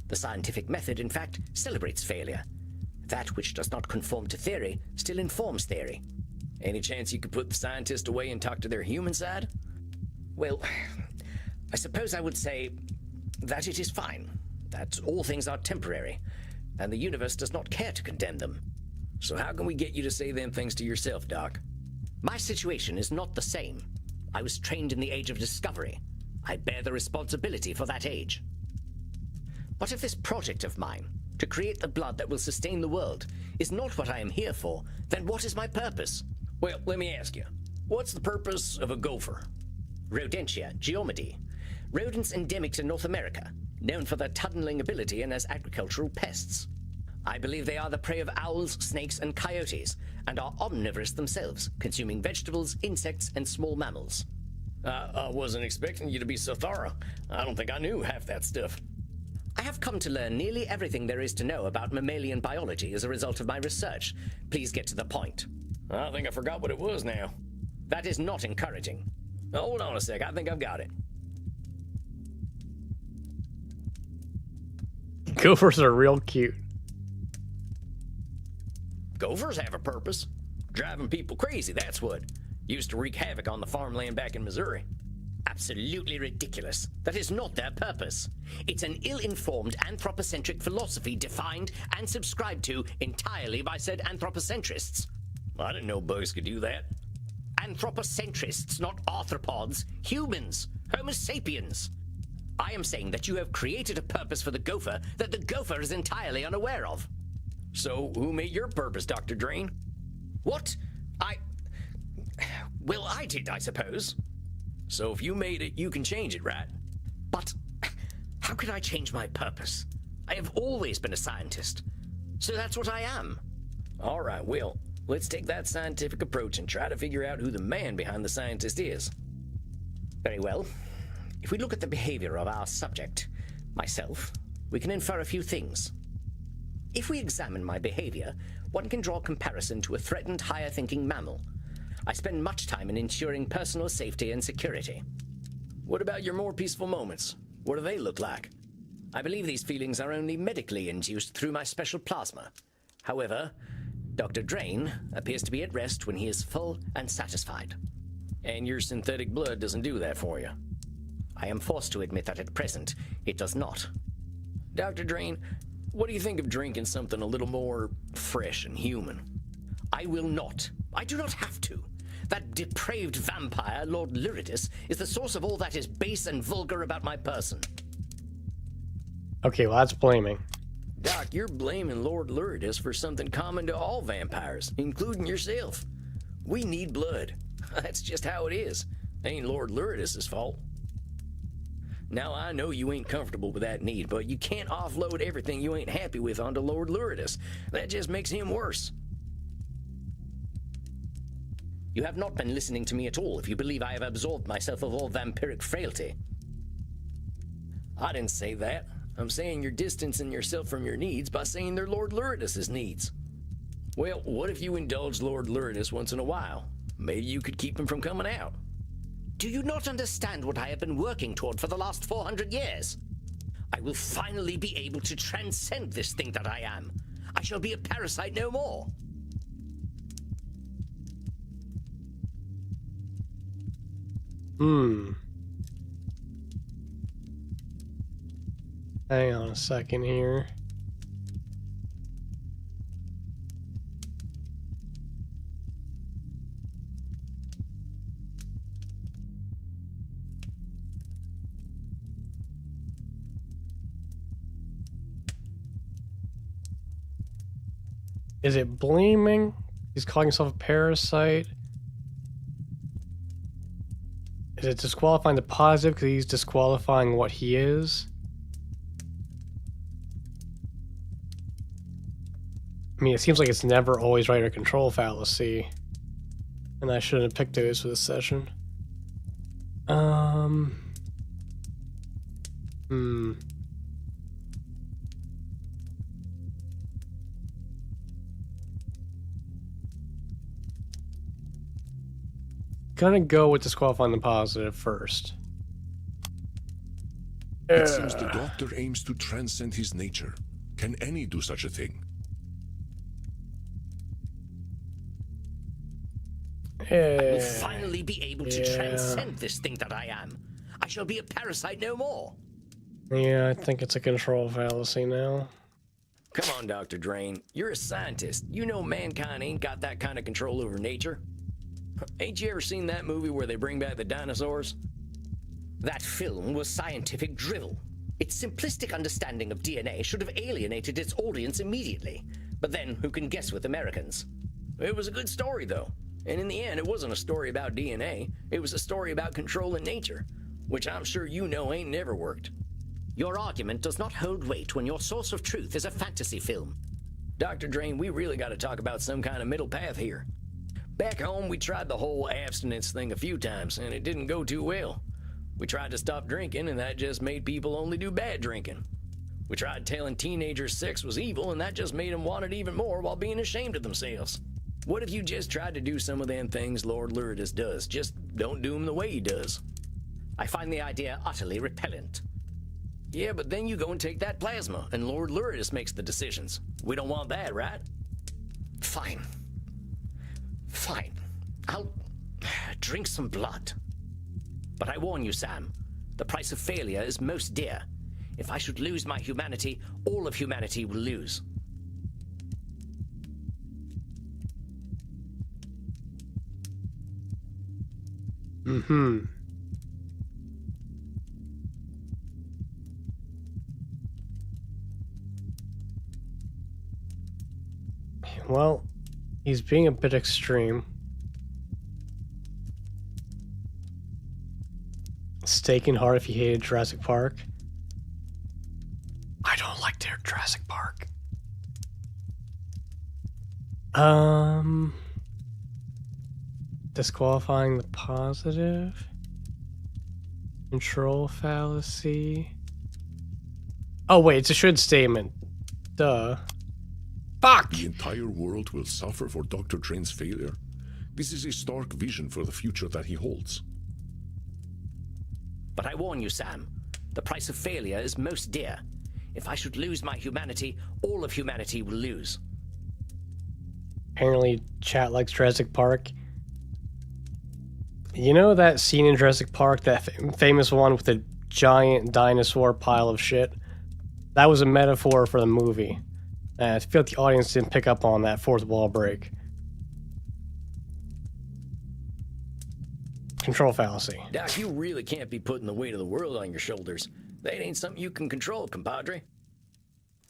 Speaker 4: The scientific method, in fact, celebrates failure. That which does not conform to theory still informs theory.
Speaker 2: Any chance you could put the scientist away and talk to their human side?
Speaker 4: Well, I suppose I would say that it is fine, that all things are temporary, and the universe does not care to condemn them.
Speaker 2: So how can we get you to say them things to yourself, Doc?
Speaker 4: My situation is not the same. I was trained in the age of discovery. I bear the responsibility for that age. But if this project of mine, to create the blood that will sustain the world, is not what I am here for, then what is my purpose?
Speaker 2: Well, let me ask you. What's the purpose of a gopher?
Speaker 4: Rodentia, Geomedae. Rodents endemic to North America. known for their tunneling ability and as agricultural pests. I believe they are the prey of owls, snakes, and coyotes, and are omnivorous themselves, consuming vegetables, insects, and small mammals.
Speaker 2: I wasn't expecting you to be so thorough. I don't think I knew half that stuff.
Speaker 4: I have come to learn nearly everything there is to know about mammalian biology as a result of my research. Please get to the point.
Speaker 2: I think I forgot what it was now.
Speaker 4: That is not encouraging.
Speaker 2: Hold on a sec, I think I've got it.
Speaker 1: Gophers are real cute.
Speaker 2: Gophers have a purpose. Driving people crazy, that's what. Used to wreak havoc on the farmland back in Missouri.
Speaker 4: Absolutely ridiculous. That is not their purpose. It's an ill-informed anthropocentric philosophy defined and subscribed to entirely by said anthropocentrists.
Speaker 2: I didn't know bugs could do that.
Speaker 4: Anthropocentrists, not arthropods. Humans. Homo sapiens. I am saying that you have created a purpose for the gopher that the gopher is entirely unaware of.
Speaker 2: So, who made your purpose, Dr. Drain?
Speaker 4: What? Well, I did, I suppose.
Speaker 2: So if you made it, you can change it, right?
Speaker 4: But how could I change my purpose? I have always been a scientist. So that's what I am.
Speaker 2: All right, well, let's take that scientific approach and try to figure out who the man behind the scientist is.
Speaker 4: Very well. If we look at the behavior of our subject, myself, we can infer a few things. If we examine my behavior, one can draw a comparison to a threatened higher-thinking mammal. I spend much time in ensuring personal safety and security.
Speaker 2: What about your more peaceful moments? What do they look like?
Speaker 4: I believe these feelings are only medically induced through my special plasma. However, Dr. Drain appears to be at rest when he is full and satisfied.
Speaker 2: And your synthetic blood doesn't do that for you.
Speaker 4: I am forced to admit that at present, it does not.
Speaker 2: Dr. Drain, what do you think of drinking something a little more fresh and human?
Speaker 4: I will not. I do not have to. That depraved vampire, Lord Luridus, is the source of all that is base and vulgar about my person.
Speaker 1: Okay, well, that's blaming.
Speaker 2: Doc, you're blaming Lord Luridus for something common to all vampires, including yourself. We need blood. That's just how it is. Ain't Lord Luridus's fault. Now, I know you ain't comfortable with that need, but you can't offload everything you ain't happy with onto Lord Luridus. That just makes him worse.
Speaker 4: You have not been listening to me at all if you believe I have absorbed myself of all vampiric frailty.
Speaker 2: I didn't say that. I'm saying you're distancing yourself from your needs by saying they're Lord Luridus's needs. Well, what if you indulge Lord Luridus once in a while? Maybe you could keep him from coming out.
Speaker 4: Do you not understand what I have been working toward for the last 400 years? I will finally be able to transcend this thing that I am. I shall be a parasite no more.
Speaker 1: Hang on a second here. Is it blaming? He's calling himself a parasite. Is it disqualifying the positive because he's disqualifying what he is? I mean, it seems like it's never always right or control fallacy. And I shouldn't have picked those for this session. Gonna go with disqualifying the positive first.
Speaker 3: It seems the doctor aims to transcend his nature. Can any do such a thing?
Speaker 4: I will finally be able to transcend this thing that I am. I shall be a parasite no more.
Speaker 1: Yeah, I think it's a control fallacy now.
Speaker 2: Come on, Dr. Drain. You're a scientist. You know mankind ain't got that kind of control over nature. Ain't you ever seen that movie where they bring back the dinosaurs?
Speaker 4: That film was scientific drivel. Its simplistic understanding of DNA should have alienated its audience immediately. But then, who can guess with Americans?
Speaker 2: It was a good story, though. And in the end, it wasn't a story about DNA. It was a story about controlling nature, which I'm sure you know ain't never worked.
Speaker 4: Your argument does not hold weight when your source of truth is a fantasy film.
Speaker 2: Dr. Drain, we really got to talk about some kind of middle path here. Back home, we tried the whole abstinence thing a few times, and it didn't go too well. We tried to stop drinking, and that just made people only do bad drinking. We tried telling teenagers sex was evil, and that just made them want it even more while being ashamed of themselves. What if you just tried to do some of them things Lord Luridus does? Just don't do them the way he does.
Speaker 4: I find the idea utterly repellent.
Speaker 2: Yeah, but then you go and take that plasma, and Lord Luridus makes the decisions. We don't want that, right?
Speaker 4: Fine. Fine. I'll drink some blood. But I warn you, Sam, the price of failure is most dear. If I should lose my humanity, all of humanity will lose.
Speaker 1: Mm-hmm. Well, he's being a bit extreme. Steak and heart if he hated Jurassic Park. I don't like their Jurassic Park. Disqualifying the positive. Control fallacy. Oh wait, it's a should statement. Duh. Fuck!
Speaker 3: The entire world will suffer for Dr. Drain's failure. This is a stark vision for the future that he holds.
Speaker 4: But I warn you, Sam, the price of failure is most dear. If I should lose my humanity, all of humanity will lose.
Speaker 1: Apparently, chat likes Jurassic Park. You know that scene in Jurassic Park, that famous one with the giant dinosaur pile of shit? That was a metaphor for the movie. I feel like the audience didn't pick up on that fourth wall break. Control fallacy.
Speaker 2: Doc, you really can't be putting the weight of the world on your shoulders. That ain't something you can control, compadre.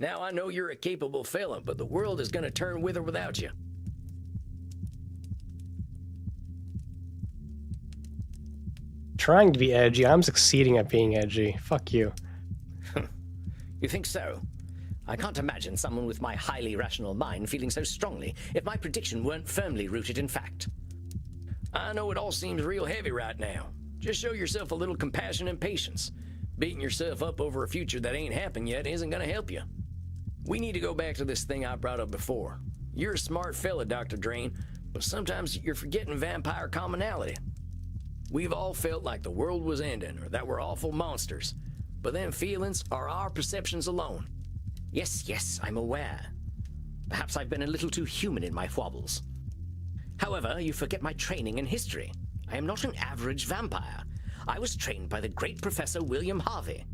Speaker 2: Now, I know you're a capable fella, but the world is gonna turn with or without you.
Speaker 1: Trying to be edgy, I'm succeeding at being edgy. Fuck you.
Speaker 4: You think so? I can't imagine someone with my highly rational mind feeling so strongly if my prediction weren't firmly rooted in fact.
Speaker 2: I know it all seems real heavy right now. Just show yourself a little compassion and patience. Beating yourself up over a future that ain't happened yet isn't gonna help you. We need to go back to this thing I brought up before. You're a smart fella, Dr. Drain, but sometimes you're forgetting vampire commonality. We've all felt like the world was ending or that we're awful monsters, but them feelings are our perceptions alone.
Speaker 4: Yes, I'm aware. Perhaps I've been a little too human in my wobbles. However, you forget my training in history. I am not an average vampire. I was trained by the great Professor William Harvey.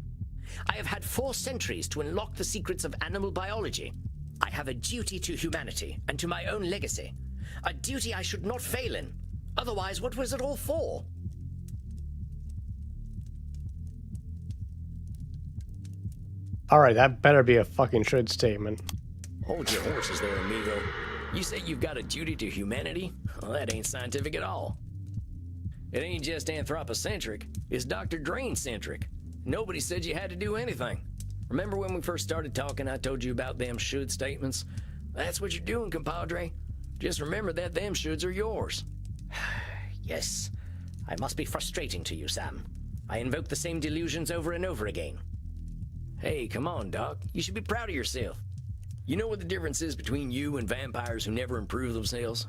Speaker 4: I have had 4 centuries to unlock the secrets of animal biology. I have a duty to humanity and to my own legacy. A duty I should not fail in. Otherwise, what was it all for?
Speaker 1: Alright, that better be a fucking should statement.
Speaker 2: Hold your horses there, amigo. You say you've got a duty to humanity? Well, that ain't scientific at all. It ain't just anthropocentric, it's Dr. Drain-centric. Nobody said you had to do anything. Remember when we first started talking, I told you about them should statements? That's what you're doing, compadre. Just remember that them shoulds are yours.
Speaker 4: Yes, I must be frustrating to you, Sam. I invoke the same delusions over and over again.
Speaker 2: Hey, come on, Doc. You should be proud of yourself. You know what the difference is between you and vampires who never improve themselves?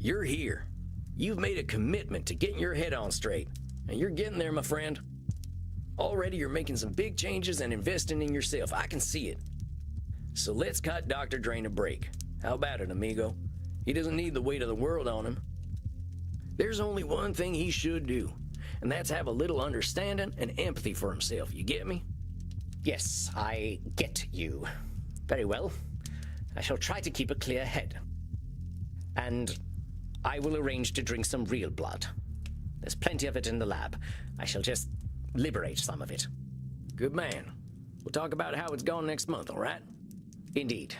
Speaker 2: You're here. You've made a commitment to getting your head on straight, and you're getting there, my friend. Already you're making some big changes and investing in yourself. I can see it. So let's cut Dr. Drain a break. How about it, amigo? He doesn't need the weight of the world on him. There's only one thing he should do, and that's have a little understanding and empathy for himself. You get me?
Speaker 4: Yes, I get you. Very well. I shall try to keep a clear head. And I will arrange to drink some real blood. There's plenty of it in the lab. I shall just liberate some of it.
Speaker 2: Good man. We'll talk about how it's gone next month, all right?
Speaker 4: Indeed.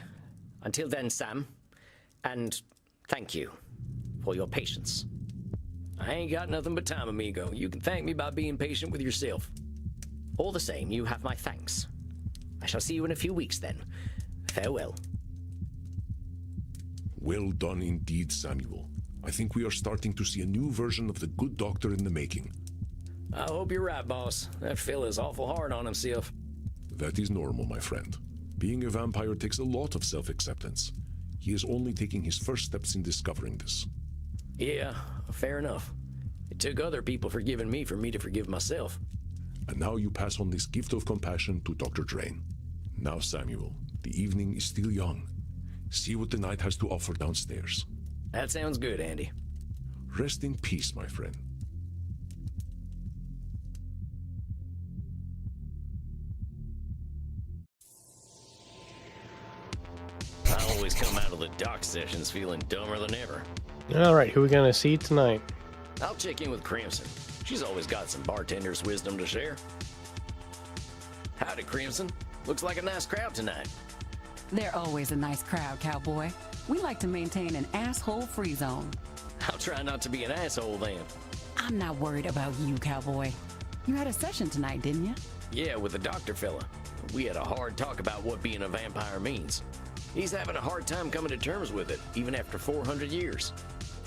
Speaker 4: Until then, Sam, and thank you for your patience.
Speaker 2: I ain't got nothing but time, amigo. You can thank me by being patient with yourself.
Speaker 4: All the same, you have my thanks. I shall see you in a few weeks then. Farewell.
Speaker 3: Well done indeed, Samuel. I think we are starting to see a new version of the good doctor in the making.
Speaker 2: I hope you're right, boss. That fella's awful hard on himself.
Speaker 3: That is normal, my friend. Being a vampire takes a lot of self-acceptance. He is only taking his first steps in discovering this.
Speaker 2: Yeah, fair enough. It took other people forgiving me for me to forgive myself.
Speaker 3: And now you pass on this gift of compassion to Dr. Drain. Now, Samuel, the evening is still young. See what the night has to offer downstairs.
Speaker 2: That sounds good, Andy.
Speaker 3: Rest in peace, my friend.
Speaker 2: I always come out of the doc sessions feeling dumber than ever.
Speaker 1: All right, who we gonna see tonight?
Speaker 2: I'll check in with Crimson. She's always got some bartender's wisdom to share. Howdy, Crimson. Looks like a nice crowd tonight.
Speaker 5: They're always a nice crowd, cowboy. We like to maintain an asshole-free zone.
Speaker 2: I'll try not to be an asshole then.
Speaker 5: I'm not worried about you, cowboy. You had a session tonight, didn't you?
Speaker 2: Yeah, with the doctor fella. We had a hard talk about what being a vampire means. He's having a hard time coming to terms with it, even after 400 years.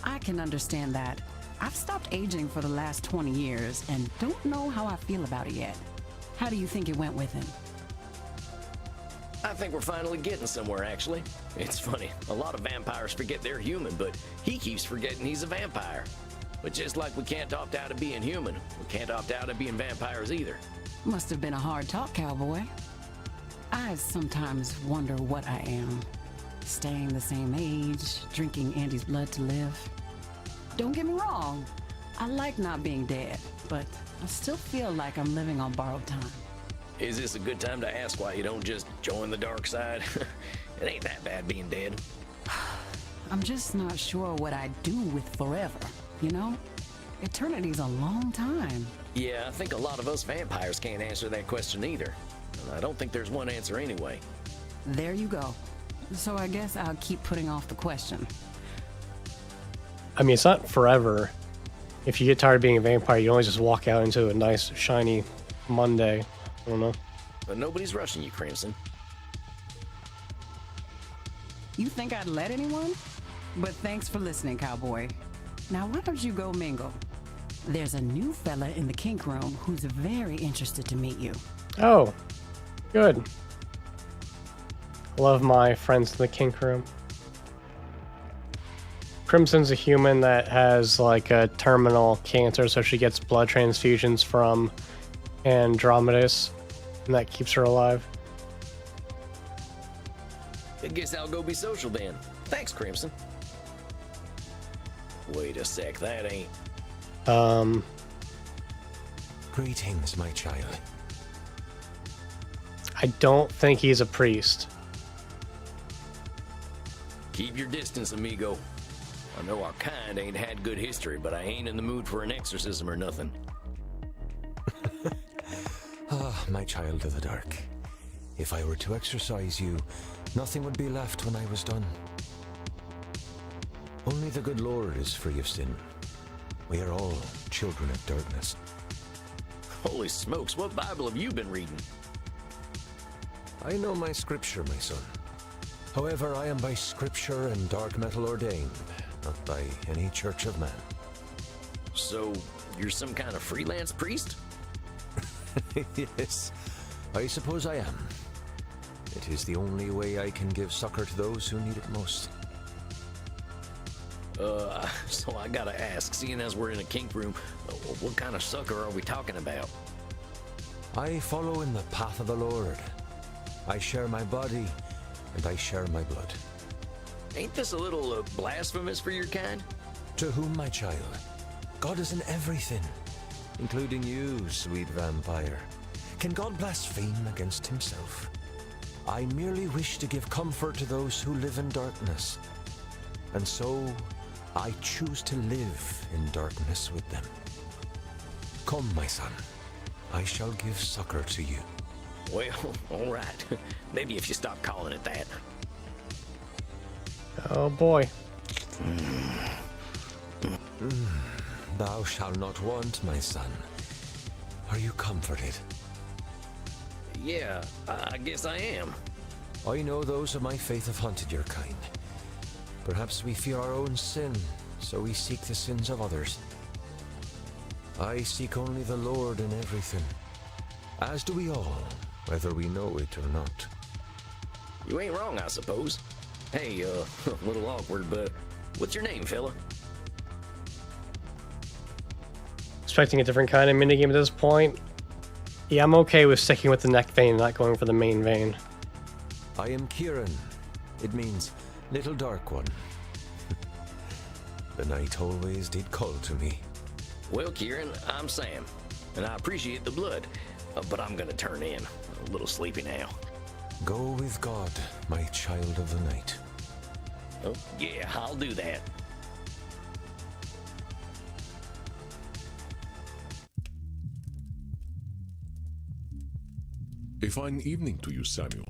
Speaker 5: I can understand that. I've stopped aging for the last 20 years and don't know how I feel about it yet. How do you think it went with him?
Speaker 2: I think we're finally getting somewhere, actually. It's funny, a lot of vampires forget they're human, but he keeps forgetting he's a vampire. But just like we can't opt out of being human, we can't opt out of being vampires either.
Speaker 5: Must have been a hard talk, cowboy. I sometimes wonder what I am. Staying the same age, drinking Andy's blood to live. Don't get me wrong, I like not being dead, but I still feel like I'm living on borrowed time.
Speaker 2: Is this a good time to ask why you don't just join the dark side? It ain't that bad being dead.
Speaker 5: I'm just not sure what I'd do with forever, you know? Eternity's a long time.
Speaker 2: Yeah, I think a lot of us vampires can't answer that question either. And I don't think there's one answer anyway.
Speaker 5: There you go. So I guess I'll keep putting off the question.
Speaker 1: I mean, it's not forever. If you get tired of being a vampire, you always just walk out into a nice, shiny Monday. I don't know.
Speaker 2: But nobody's rushing you, Crimson.
Speaker 5: You think I'd let anyone? But thanks for listening, cowboy. Now why don't you go mingle? There's a new fella in the kink room who's very interested to meet you.
Speaker 1: Oh, good. Love my friends in the kink room. Crimson's a human that has like a terminal cancer, so she gets blood transfusions from Andromedus, and that keeps her alive.
Speaker 2: I guess I'll go be social then. Thanks, Crimson. Wait a sec, that ain't...
Speaker 6: Greetings, my child.
Speaker 1: I don't think he's a priest.
Speaker 2: Keep your distance, amigo. I know our kind ain't had good history, but I ain't in the mood for an exorcism or nothing.
Speaker 6: Ah, my child of the dark. If I were to exorcise you, nothing would be left when I was done. Only the good Lord is free of sin. We are all children of darkness.
Speaker 2: Holy smokes, what Bible have you been reading?
Speaker 6: I know my scripture, my son. However, I am by scripture and dark metal ordained, not by any church of man.
Speaker 2: So, you're some kind of freelance priest?
Speaker 6: Yes, I suppose I am. It is the only way I can give succor to those who need it most.
Speaker 2: So I gotta ask, seeing as we're in a kink room, what kind of sucker are we talking about?
Speaker 6: I follow in the path of the Lord. I share my body, and I share my blood.
Speaker 2: Ain't this a little blasphemous for your kind?
Speaker 6: To whom, my child? God is in everything, including you, sweet vampire. Can God blaspheme against himself? I merely wish to give comfort to those who live in darkness. And so, I choose to live in darkness with them. Come, my son. I shall give succor to you.
Speaker 2: Well, all right. Maybe if you stop calling it that.
Speaker 1: Oh boy.
Speaker 6: Thou shalt not want, my son. Are you comforted?
Speaker 2: Yeah, I guess I am.
Speaker 6: I know those of my faith have hunted your kind. Perhaps we fear our own sin, so we seek the sins of others. I seek only the Lord in everything, as do we all, whether we know it or not.
Speaker 2: You ain't wrong, I suppose. Hey, a little awkward, but what's your name, fella?
Speaker 1: Expecting a different kind of minigame at this point. Yeah, I'm okay with sticking with the neck vein, not going for the main vein.
Speaker 6: I am Kieran. It means little dark one. The night always did call to me.
Speaker 2: Well, Kieran, I'm Sam, and I appreciate the blood, but I'm gonna turn in. A little sleepy now.
Speaker 6: Go with God, my child of the night.
Speaker 2: Oh, yeah, I'll do that.
Speaker 3: A fine evening to you, Samuel.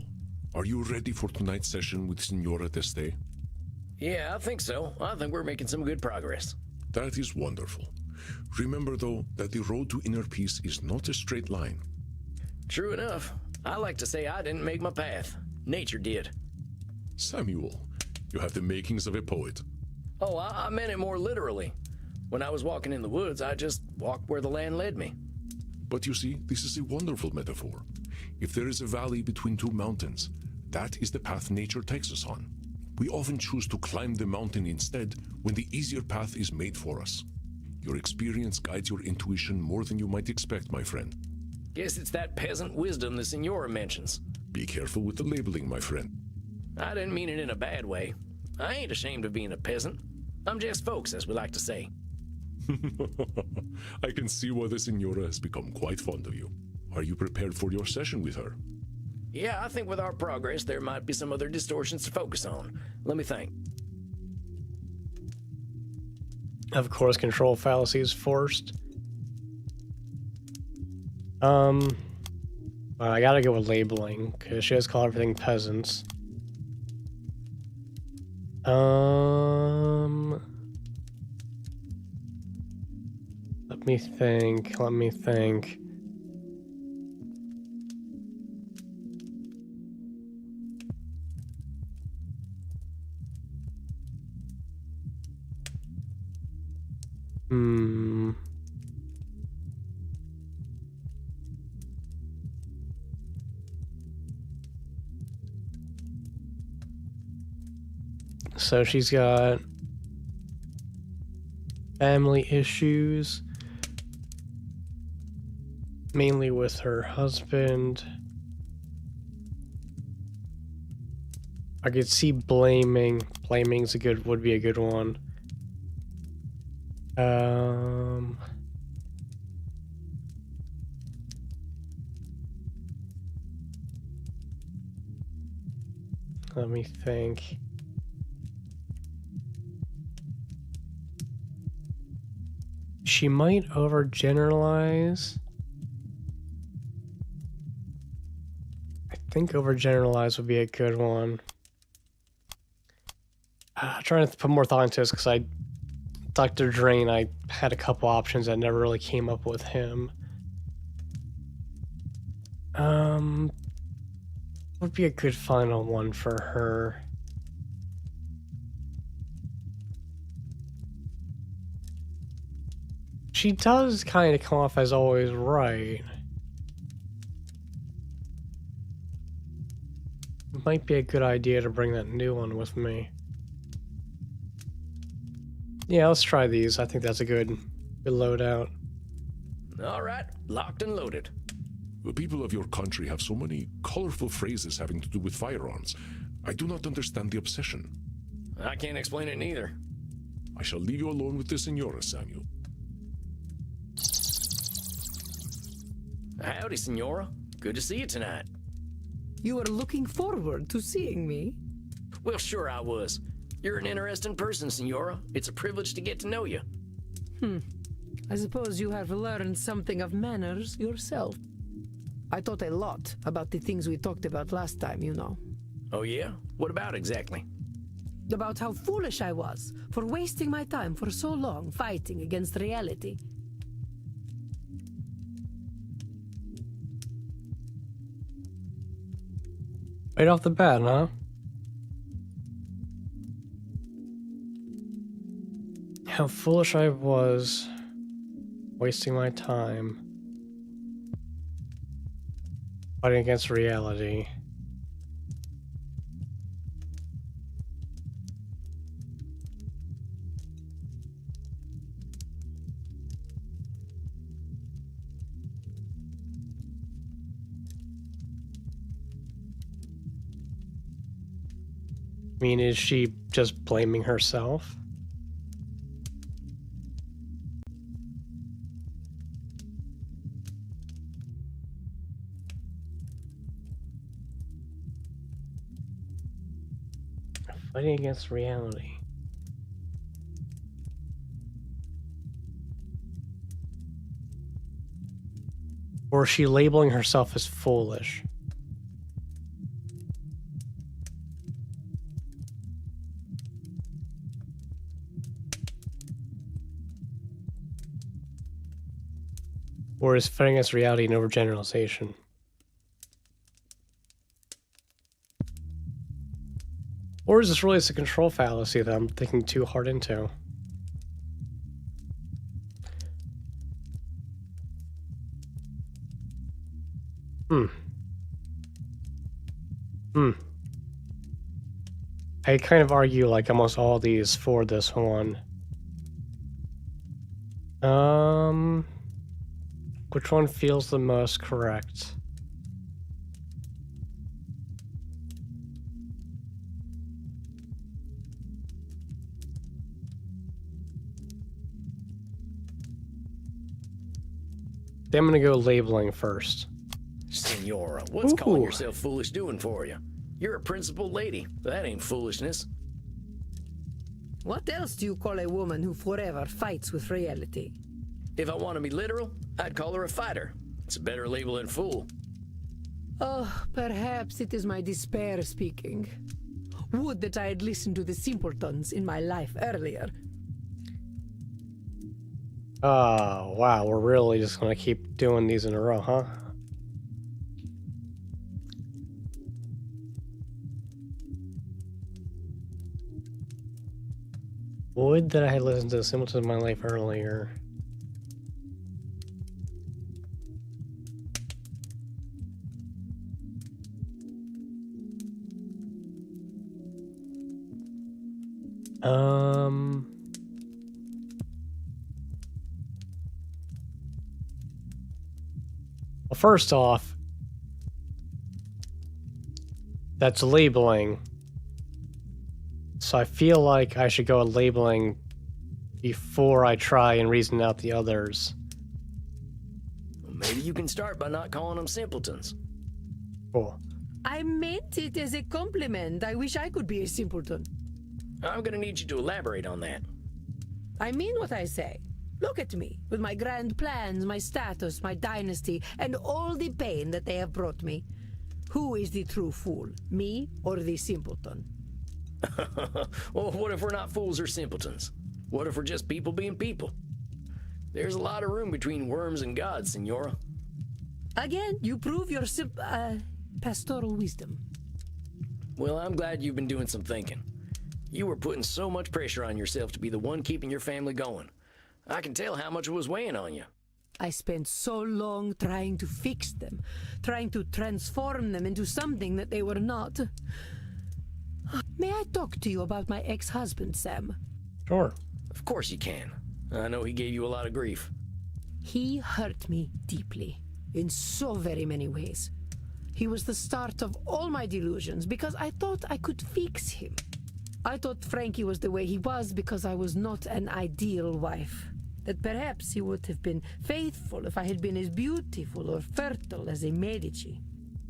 Speaker 3: Are you ready for tonight's session with Signora D'Este?
Speaker 2: Yeah, I think so. I think we're making some good progress.
Speaker 3: That is wonderful. Remember, though, that the road to inner peace is not a straight line.
Speaker 2: True enough. I like to say I didn't make my path. Nature did.
Speaker 3: Samuel, you have the makings of a poet.
Speaker 2: Oh, I meant it more literally. When I was walking in the woods, I just walked where the land led me.
Speaker 3: But you see, this is a wonderful metaphor. If there is a valley between two mountains, that is the path nature takes us on. We often choose to climb the mountain instead when the easier path is made for us. Your experience guides your intuition more than you might expect, my friend.
Speaker 2: Guess it's that peasant wisdom the Signora mentions.
Speaker 3: Be careful with the labeling, my friend.
Speaker 2: I didn't mean it in a bad way. I ain't ashamed of being a peasant. I'm just folks, as we like to say.
Speaker 3: I can see why the Signora has become quite fond of you. Are you prepared for your session with her?
Speaker 2: Yeah, I think with our progress, there might be some other distortions to focus on. Let me think.
Speaker 1: Of course, control fallacies first. I gotta go with labeling, because she does call everything peasants. Let me think. So she's got family issues, mainly with her husband. I could see blaming. Blaming's would be a good one. Let me think. She might overgeneralize. I think overgeneralize would be a good one. Trying to put more thought into this because Dr. Drain, I had a couple options that never really came up with him. Would be a good final one for her. She does kind of come off as always right. Might be a good idea to bring that new one with me. Yeah, let's try these. I think that's a good loadout.
Speaker 2: All right, locked and loaded.
Speaker 3: The people of your country have so many colorful phrases having to do with firearms. I do not understand the obsession.
Speaker 2: I can't explain it neither.
Speaker 3: I shall leave you alone with the Signora, Samuel.
Speaker 2: Howdy, Signora. Good to see you tonight.
Speaker 7: You are looking forward to seeing me?
Speaker 2: Well, sure I was. You're an interesting person, Signora. It's a privilege to get to know you.
Speaker 7: I suppose you have learned something of manners yourself. I thought a lot about the things we talked about last time, you know.
Speaker 2: Oh, yeah? What about exactly?
Speaker 7: About how foolish I was for wasting my time for so long fighting against reality.
Speaker 1: Right off the bat, huh? How foolish I was wasting my time fighting against reality. I mean, is she just blaming herself? Fighting against reality. Or is she labeling herself as foolish? Or is fighting against reality an overgeneralization? Or is this really just a control fallacy that I'm thinking too hard into? I kind of argue like almost all these for this one. Which one feels the most correct? I'm gonna go labeling first.
Speaker 2: Senora, what's calling yourself foolish doing for you? You're a principled lady. That ain't foolishness.
Speaker 7: What else do you call a woman who forever fights with reality?
Speaker 2: If I want to be literal, I'd call her a fighter. It's a better label than fool.
Speaker 7: Oh, perhaps it is my despair speaking. Would that I had listened to the simpletons in my life earlier.
Speaker 1: Oh, wow, we're really just gonna keep doing these in a row, huh? Would that I had listened to the simpletons in my life earlier. Well, first off, that's labeling. So I feel like I should go labeling before I try and reason out the others.
Speaker 2: Well, maybe you can start by not calling them simpletons.
Speaker 1: Cool.
Speaker 7: I meant it as a compliment. I wish I could be a simpleton.
Speaker 2: I'm gonna need you to elaborate on that.
Speaker 7: I mean what I say. Look at me, with my grand plans, my status, my dynasty, and all the pain that they have brought me. Who is the true fool, me or the simpleton?
Speaker 2: Well, what if we're not fools or simpletons? What if we're just people being people? There's a lot of room between worms and gods, Senora.
Speaker 7: Again, you prove your pastoral wisdom.
Speaker 2: Well, I'm glad you've been doing some thinking. You were putting so much pressure on yourself to be the one keeping your family going. I can tell how much it was weighing on you.
Speaker 7: I spent so long trying to fix them, trying to transform them into something that they were not. May I talk to you about my ex-husband, Sam?
Speaker 1: Sure.
Speaker 2: Of course you can. I know he gave you a lot of grief.
Speaker 7: He hurt me deeply, in so very many ways. He was the start of all my delusions because I thought I could fix him. I thought Frankie was the way he was because I was not an ideal wife. That perhaps he would have been faithful if I had been as beautiful or fertile as a Medici.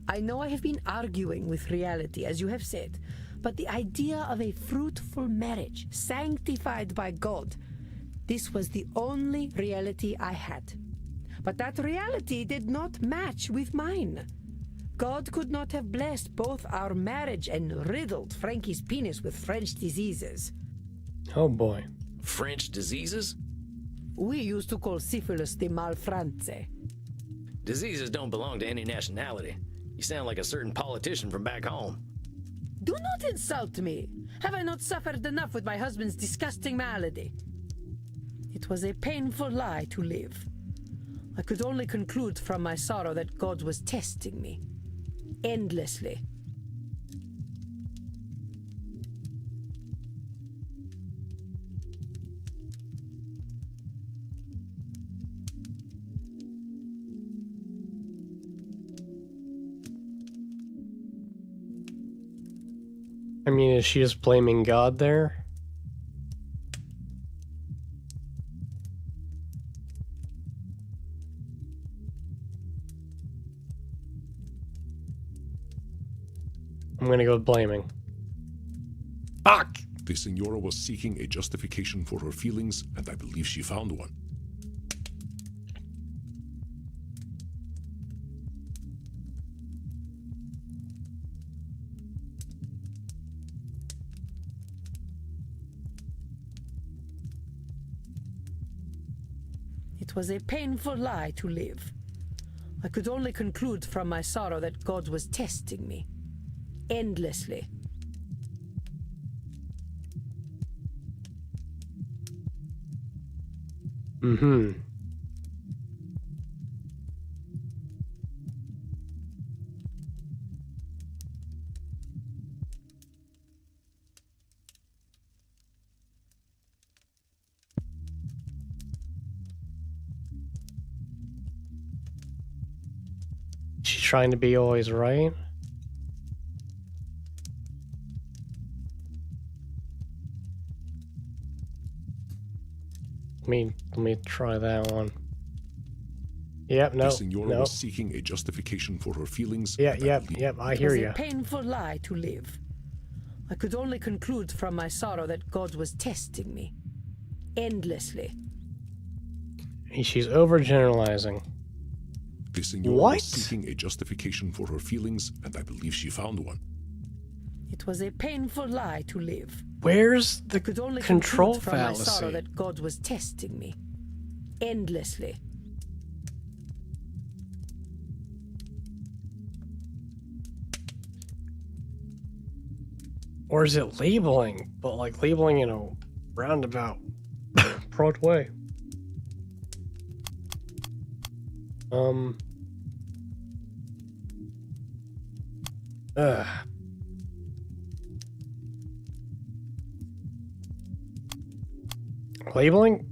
Speaker 7: I know I have been arguing with reality, as you have said, but the idea of a fruitful marriage, sanctified by God, this was the only reality I had. But that reality did not match with mine. God could not have blessed both our marriage and riddled Frankie's penis with French diseases.
Speaker 1: Oh boy.
Speaker 2: French diseases?
Speaker 7: We used to call syphilis the malfrance.
Speaker 2: Diseases don't belong to any nationality. You sound like a certain politician from back home.
Speaker 7: Do not insult me. Have I not suffered enough with my husband's disgusting malady? It was a painful lie to live. I could only conclude from my sorrow that God was testing me. Endlessly.
Speaker 1: I mean, is she just blaming God there? I'm gonna go with blaming. Fuck!
Speaker 3: The Senora was seeking a justification for her feelings, and I believe she found one.
Speaker 7: It was a painful lie to live. I could only conclude from my sorrow that God was testing me. Endlessly.
Speaker 1: Mm-hmm. She's trying to be always right. Let me try that one. Yep, no,
Speaker 3: The Senora
Speaker 1: no.
Speaker 3: was seeking a justification for her feelings.
Speaker 1: Yeah,
Speaker 3: and I
Speaker 1: yep,
Speaker 3: believe-
Speaker 1: yep, I
Speaker 7: It
Speaker 1: hear
Speaker 7: was
Speaker 1: you.
Speaker 7: a painful lie to live. I could only conclude from my sorrow that God was testing me. Endlessly.
Speaker 1: She's overgeneralizing.
Speaker 3: The Senora
Speaker 1: What?
Speaker 3: was seeking a justification for her feelings, and I believe she found one.
Speaker 7: It was a painful lie to live.
Speaker 1: Where's the
Speaker 7: I could only
Speaker 1: control
Speaker 7: conclude from my sorrow
Speaker 1: fallacy?
Speaker 7: that God was testing me. Endlessly.
Speaker 1: Or is it labeling? But like labeling in a roundabout broad way. Ugh. Labeling?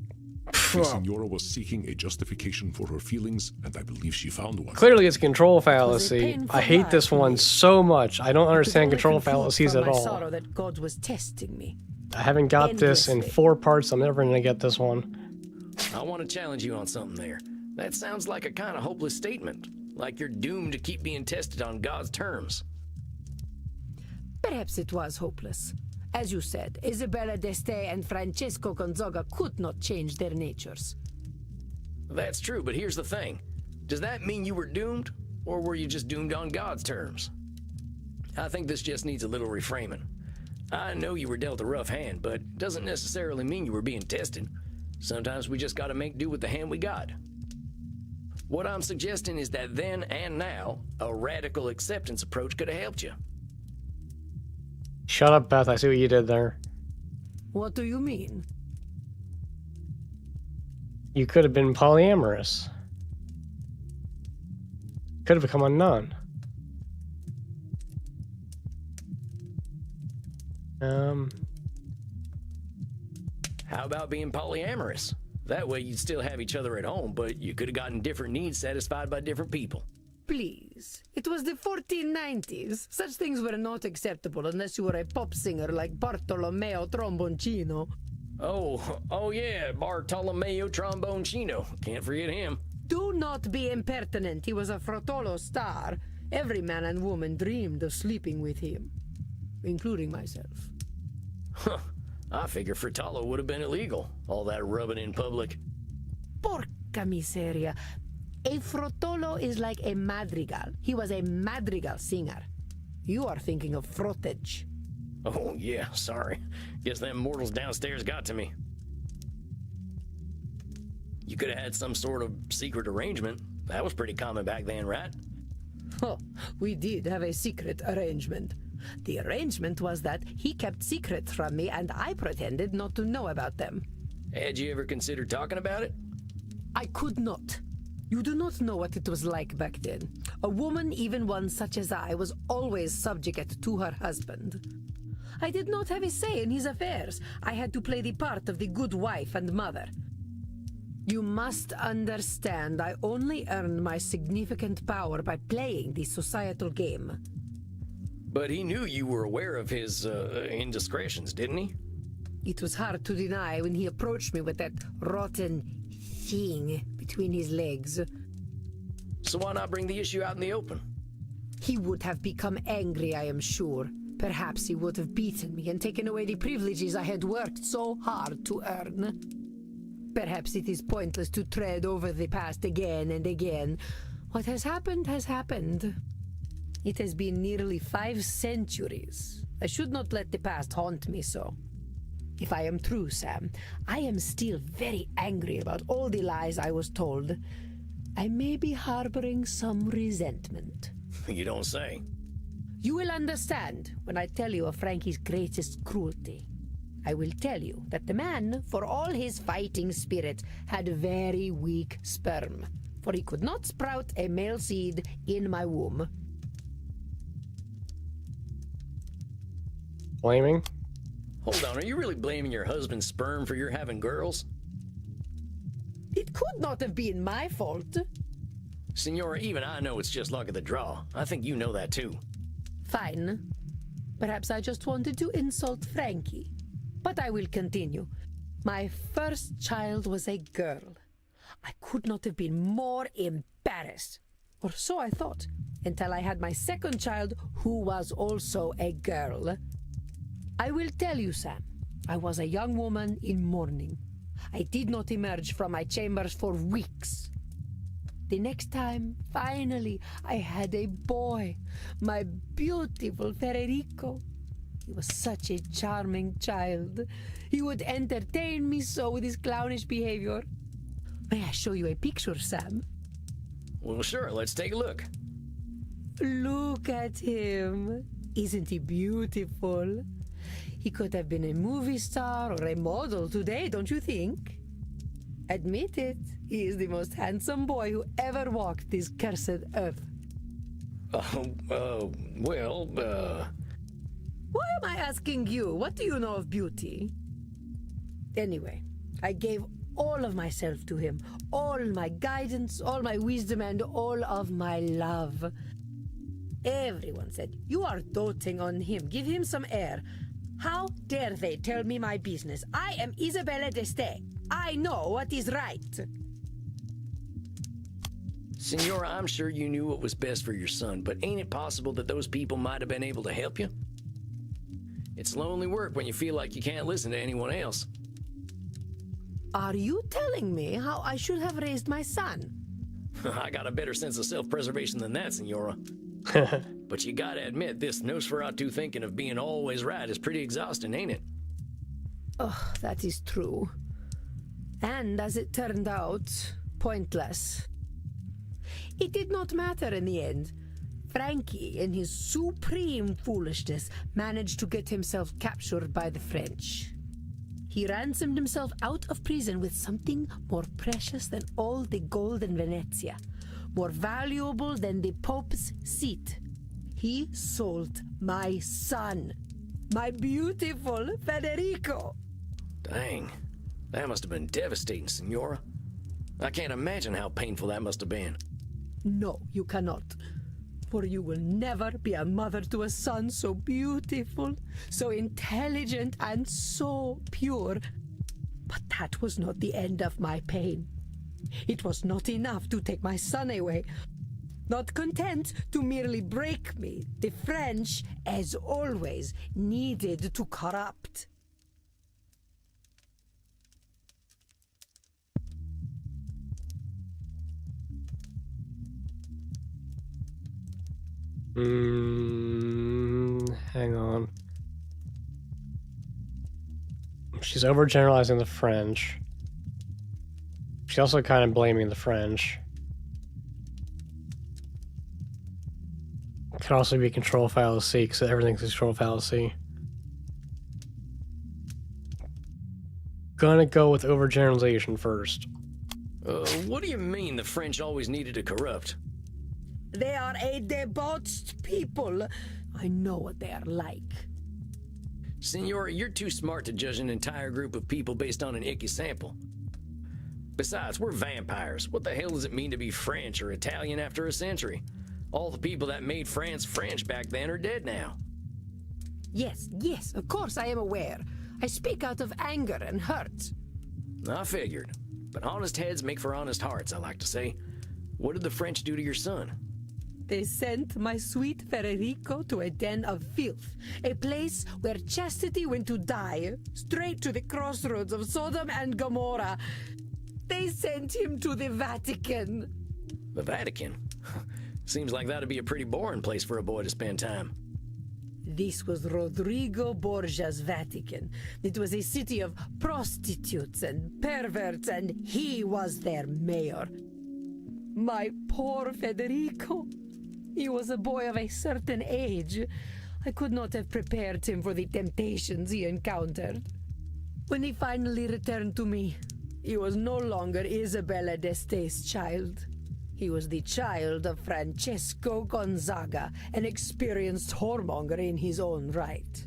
Speaker 3: The Senora was seeking a justification for her feelings, and I believe she found one.
Speaker 1: Clearly it's control fallacy.
Speaker 7: painful
Speaker 1: I hate
Speaker 7: lie
Speaker 1: this
Speaker 7: to
Speaker 1: one
Speaker 7: me.
Speaker 1: so much. I don't
Speaker 7: I could
Speaker 1: understand
Speaker 7: only
Speaker 1: control
Speaker 7: conclude
Speaker 1: fallacies
Speaker 7: from
Speaker 1: at
Speaker 7: my
Speaker 1: all.
Speaker 7: sorrow that God was testing me.
Speaker 1: I haven't got this in
Speaker 7: Endlessly.
Speaker 1: 4 parts. I'm never gonna get this one.
Speaker 2: I want to challenge you on something there. That sounds like a kind of hopeless statement. Like you're doomed to keep being tested on God's terms.
Speaker 7: Perhaps it was hopeless. As you said, Isabella d'Este and Francesco Gonzaga could not change their natures.
Speaker 2: That's true, but here's the thing. Does that mean you were doomed, or were you just doomed on God's terms? I think this just needs a little reframing. I know you were dealt a rough hand, but it doesn't necessarily mean you were being tested. Sometimes we just gotta make do with the hand we got. What I'm suggesting is that then and now, a radical acceptance approach could have helped you.
Speaker 1: Shut up, Beth. I see what you did there.
Speaker 7: What do you mean?
Speaker 1: You could have been polyamorous. Could have become a nun.
Speaker 2: How about being polyamorous? That way you'd still have each other at home, but you could have gotten different needs satisfied by different people.
Speaker 7: Please. It was the 1490s. Such things were not acceptable unless you were a pop singer like Bartolomeo Tromboncino.
Speaker 2: Oh yeah, Bartolomeo Tromboncino. Can't forget him.
Speaker 7: Do not be impertinent. He was a Frotolo star. Every man and woman dreamed of sleeping with him, including myself.
Speaker 2: Huh. I figure Frutalo would have been illegal. All that rubbing in public.
Speaker 7: Porca miseria. A frotolo is like a madrigal. He was a madrigal singer. You are thinking of frottage.
Speaker 2: Oh, yeah, sorry. Guess them mortals downstairs got to me. You could have had some sort of secret arrangement. That was pretty common back then, right?
Speaker 7: Oh, we did have a secret arrangement. The arrangement was that he kept secrets from me and I pretended not to know about them.
Speaker 2: Had you ever considered talking about it?
Speaker 7: I could not. You do not know what it was like back then. A woman, even one such as I, was always subject to her husband. I did not have a say in his affairs. I had to play the part of the good wife and mother. You must understand, I only earned my significant power by playing the societal game.
Speaker 2: But he knew you were aware of his indiscretions, didn't he?
Speaker 7: It was hard to deny when he approached me with that rotten thing between his legs.
Speaker 2: So why not bring the issue out in the open?
Speaker 7: He would have become angry, I am sure. Perhaps he would have beaten me and taken away the privileges I had worked so hard to earn. Perhaps it is pointless to tread over the past again and again. What has happened has happened. It has been nearly 5 centuries. I should not let the past haunt me so. If I am true, Sam, I am still very angry about all the lies I was told. I may be harboring some resentment.
Speaker 2: You don't say.
Speaker 7: You will understand when I tell you of Frankie's greatest cruelty. I will tell you that the man, for all his fighting spirit, had very weak sperm, for he could not sprout a male seed in my womb.
Speaker 1: Blaming?
Speaker 2: Hold on, are you really blaming your husband's sperm for your having girls?
Speaker 7: It could not have been my fault.
Speaker 2: Senora, even I know it's just luck of the draw. I think you know that too.
Speaker 7: Fine. Perhaps I just wanted to insult Frankie. But I will continue. My first child was a girl. I could not have been more embarrassed. Or so I thought, until I had my second child, who was also a girl. I will tell you, Sam, I was a young woman in mourning. I did not emerge from my chambers for weeks. The next time, finally, I had a boy, my beautiful Federico. He was such a charming child. He would entertain me so with his clownish behavior. May I show you a picture, Sam?
Speaker 2: Well, sure, let's take a look.
Speaker 7: Look at him. Isn't he beautiful? He could have been a movie star or a model today, don't you think? Admit it, he is the most handsome boy who ever walked this cursed earth. Why am I asking you? What do you know of beauty? Anyway, I gave all of myself to him, all my guidance, all my wisdom, and all of my love. Everyone said, "You are doting on him. Give him some air." How dare they tell me my business? I am Isabella d'Este. I know what is right.
Speaker 2: Senora, I'm sure you knew what was best for your son, but ain't it possible that those people might have been able to help you? It's lonely work when you feel like you can't listen to anyone else.
Speaker 7: Are you telling me how I should have raised my son?
Speaker 2: I got a better sense of self-preservation than that, Senora. But you gotta admit, this Nosferatu thinking of being always right is pretty exhausting, ain't it?
Speaker 7: Oh, that is true. And as it turned out, pointless. It did not matter in the end. Frankie, in his supreme foolishness, managed to get himself captured by the French. He ransomed himself out of prison with something more precious than all the gold in Venezia, more valuable than the Pope's seat. He sold my son, my beautiful Federico.
Speaker 2: Dang, that must have been devastating, Senora. I can't imagine how painful that must have been.
Speaker 7: No, you cannot. For you will never be a mother to a son so beautiful, so intelligent, and so pure. But that was not the end of my pain. It was not enough to take my son away. Not content to merely break me, the French, as always, needed to corrupt.
Speaker 1: Hang on. She's overgeneralizing the French. She's also kind of blaming the French. Could also be control fallacy, because everything's control fallacy. Gonna go with overgeneralization first.
Speaker 2: What do you mean the French always needed to corrupt?
Speaker 7: They are a debauched people. I know what they are like.
Speaker 2: Senora, you're too smart to judge an entire group of people based on an icky sample. Besides, we're vampires. What the hell does it mean to be French or Italian after a century? All the people that made France French back then are dead now.
Speaker 7: Yes, of course I am aware. I speak out of anger and hurt.
Speaker 2: I figured. But honest heads make for honest hearts, I like to say. What did the French do to your son?
Speaker 7: They sent my sweet Federico to a den of filth, a place where chastity went to die, straight to the crossroads of Sodom and Gomorrah. They sent him to the Vatican.
Speaker 2: The Vatican? Seems like that'd be a pretty boring place for a boy to spend time.
Speaker 7: This was Rodrigo Borgia's Vatican. It was a city of prostitutes and perverts, and he was their mayor. My poor Federico. He was a boy of a certain age. I could not have prepared him for the temptations he encountered. When he finally returned to me, he was no longer Isabella d'Este's child. He was the child of Francesco Gonzaga, an experienced whoremonger in his own right.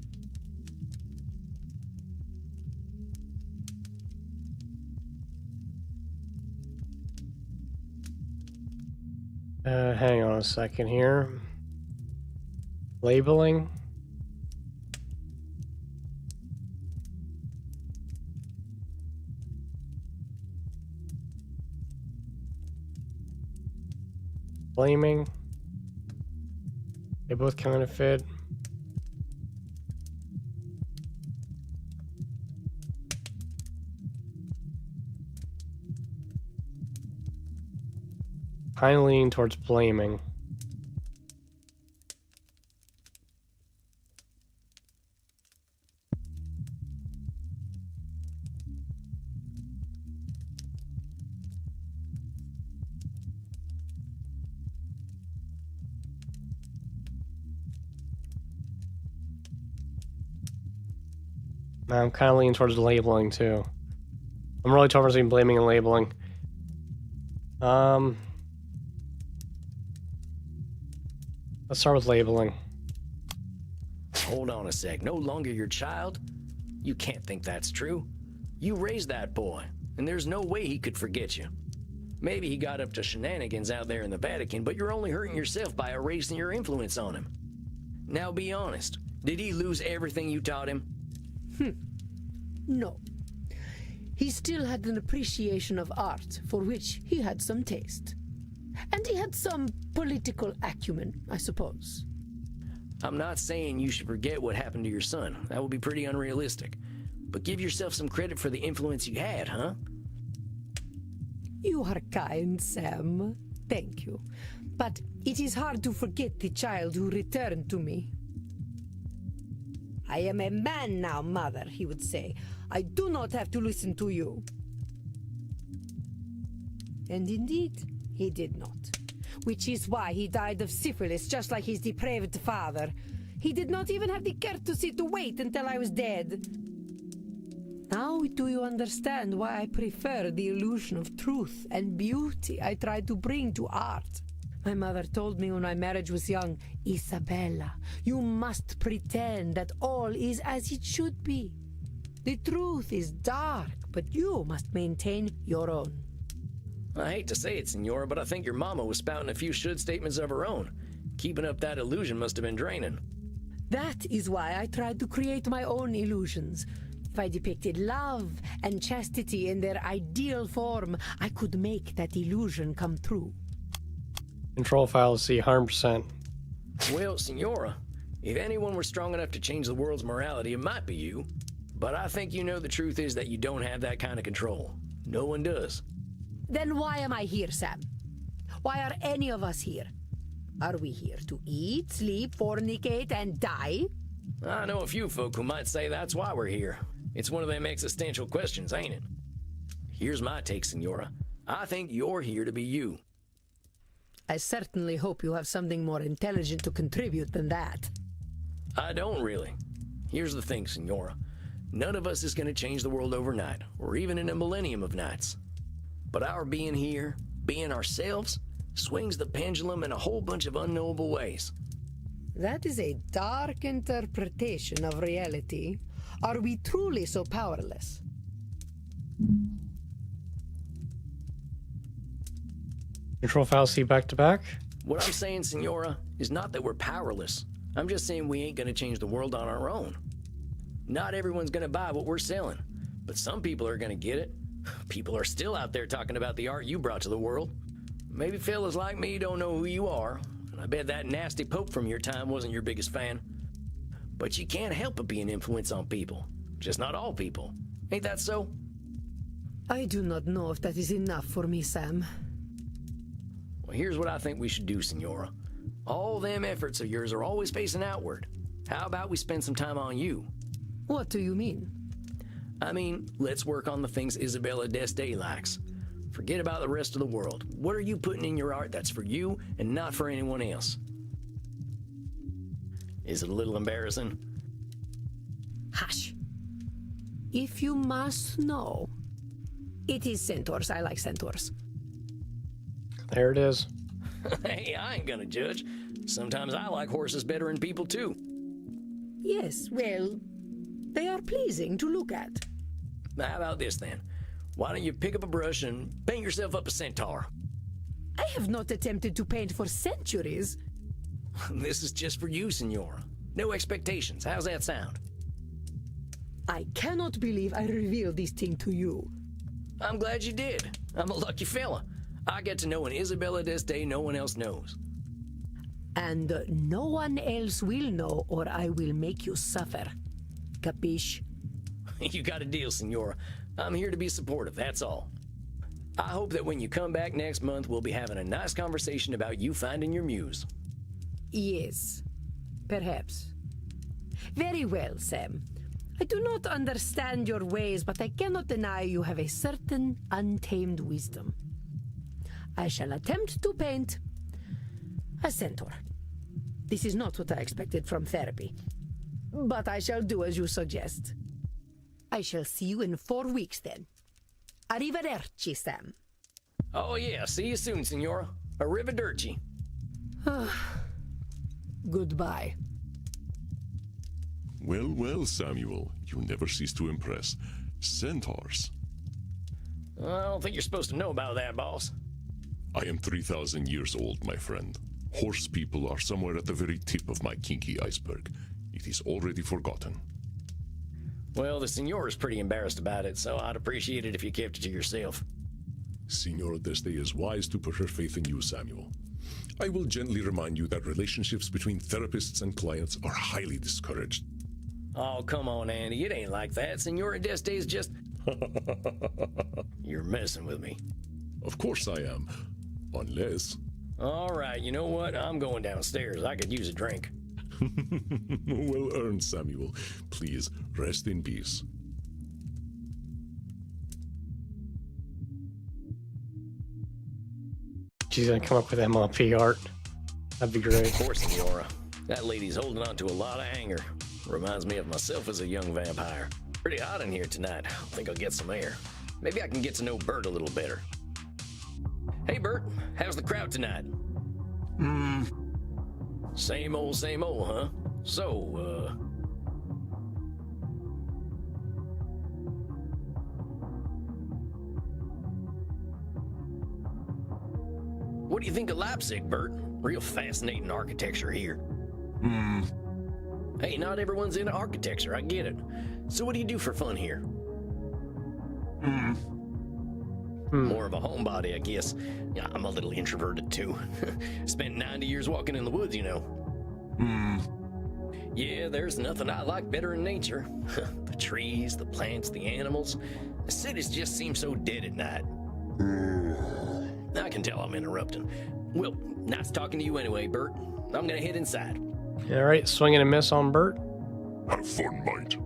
Speaker 1: Hang on a second here. Labeling. Blaming. They both kind of fit. Kind of leaning towards blaming. I'm kind of leaning towards labeling too. I'm really torn between blaming and labeling. Let's start with labeling.
Speaker 2: Hold on a sec. No longer your child? You can't think that's true. You raised that boy, and there's no way he could forget you. Maybe he got up to shenanigans out there in the Vatican, but you're only hurting yourself by erasing your influence on him. Now be honest. Did he lose everything you taught him?
Speaker 7: No. He still had an appreciation of art, for which he had some taste. And he had some political acumen, I suppose.
Speaker 2: I'm not saying you should forget what happened to your son. That would be pretty unrealistic. But give yourself some credit for the influence you had, huh?
Speaker 7: You are kind, Sam. Thank you. But it is hard to forget the child who returned to me. I am a man now, mother, he would say. I do not have to listen to you. And indeed, he did not. Which is why he died of syphilis, just like his depraved father. He did not even have the courtesy to wait until I was dead. Now do you understand why I prefer the illusion of truth and beauty I try to bring to art? My mother told me when my marriage was young, Isabella, you must pretend that all is as it should be. The truth is dark, but you must maintain your own.
Speaker 2: I hate to say it, Senora, but I think your mama was spouting a few should statements of her own. Keeping up that illusion must have been draining.
Speaker 7: That is why I tried to create my own illusions. If I depicted love and chastity in their ideal form, I could make that illusion come true.
Speaker 1: Control fallacy, 100%.
Speaker 2: Well, Senora, if anyone were strong enough to change the world's morality, it might be you. But I think you know the truth is that you don't have that kind of control. No one does.
Speaker 7: Then why am I here, Sam? Why are any of us here? Are we here to eat, sleep, fornicate, and die?
Speaker 2: I know a few folk who might say that's why we're here. It's one of them existential questions, ain't it? Here's my take, Senora. I think you're here to be you.
Speaker 7: I certainly hope you have something more intelligent to contribute than that.
Speaker 2: I don't really. Here's the thing, Senora. None of us is going to change the world overnight, or even in a millennium of nights. But our being here, being ourselves, swings the pendulum in a whole bunch of unknowable ways.
Speaker 7: That is a dark interpretation of reality. Are we truly so powerless?
Speaker 1: Control fallacy back to back.
Speaker 2: What I'm saying, Senora, is not that we're powerless. I'm just saying we ain't gonna change the world on our own. Not everyone's gonna buy what we're selling, but some people are gonna get it. People are still out there talking about the art you brought to the world. Maybe fellas like me don't know who you are, and I bet that nasty pope from your time wasn't your biggest fan. But you can't help but be an influence on people. Just not all people. Ain't that so?
Speaker 7: I do not know if that is enough for me, Sam.
Speaker 2: Well, here's what I think we should do, Senora. All them efforts of yours are always facing outward. How about we spend some time on you?
Speaker 7: What do you mean?
Speaker 2: I mean, let's work on the things Isabella d'Este likes. Forget about the rest of the world. What are you putting in your art that's for you and not for anyone else? Is it a little embarrassing?
Speaker 7: Hush. If you must know, it is centaurs. I like centaurs.
Speaker 1: There it is.
Speaker 2: Hey, I ain't gonna judge. Sometimes I like horses better than people too.
Speaker 7: Yes, well, they are pleasing to look at.
Speaker 2: Now, how about this then? Why don't you pick up a brush and paint yourself up a centaur?
Speaker 7: I have not attempted to paint for centuries.
Speaker 2: This is just for you, Senora. No expectations. How's that sound?
Speaker 7: I cannot believe I revealed this thing to you.
Speaker 2: I'm glad you did. I'm a lucky fella. I get to know an Isabella d'Este no one else knows.
Speaker 7: And no one else will know, or I will make you suffer. Capiche?
Speaker 2: You got a deal, Senora. I'm here to be supportive, that's all. I hope that when you come back next month, we'll be having a nice conversation about you finding your muse.
Speaker 7: Yes, perhaps. Very well, Sam. I do not understand your ways, but I cannot deny you have a certain untamed wisdom. I shall attempt to paint a centaur. This is not what I expected from therapy, but I shall do as you suggest. I shall see you in 4 weeks then. Arrivederci, Sam.
Speaker 2: Oh yeah, see you soon, Senora. Arrivederci.
Speaker 7: Goodbye.
Speaker 3: Well, well, Samuel, you never cease to impress. Centaurs.
Speaker 2: I don't think you're supposed to know about that, boss.
Speaker 3: I am 3,000 years old, my friend. Horse people are somewhere at the very tip of my kinky iceberg. It is already forgotten.
Speaker 2: Well, the Senora's pretty embarrassed about it, so I'd appreciate it if you kept it to yourself.
Speaker 3: Signora d'Este is wise to put her faith in you, Samuel. I will gently remind you that relationships between therapists and clients are highly discouraged.
Speaker 2: Oh, come on, Andy. It ain't like that. Senora d'Este is just... You're messing with me.
Speaker 3: Of course I am. Unless...
Speaker 2: All right, you know what? I'm going downstairs. I could use a drink.
Speaker 3: Well earned, Samuel. Please, rest in peace.
Speaker 1: She's gonna come up with MLP art. That'd be great.
Speaker 2: Poor Senora. That lady's holding on to a lot of anger. Reminds me of myself as a young vampire. Pretty hot in here tonight. I think I'll get some air. Maybe I can get to know Bert a little better. Hey, Bert. How's the crowd tonight? Same old, huh? So, what do you think of Leipzig, Bert? Real fascinating architecture here. Hey, not everyone's into architecture, I get it. So what do you do for fun here? More of a homebody, I guess. Yeah, I'm a little introverted too. Spent 90 years walking in the woods, you know. Yeah, there's nothing I like better than nature. The trees, the plants, the animals. The cities just seem so dead at night. I can tell I'm interrupting. Well, nice talking to you anyway, Bert. I'm gonna head inside.
Speaker 1: All right, swing and a miss on Bert.
Speaker 3: Have fun, mate.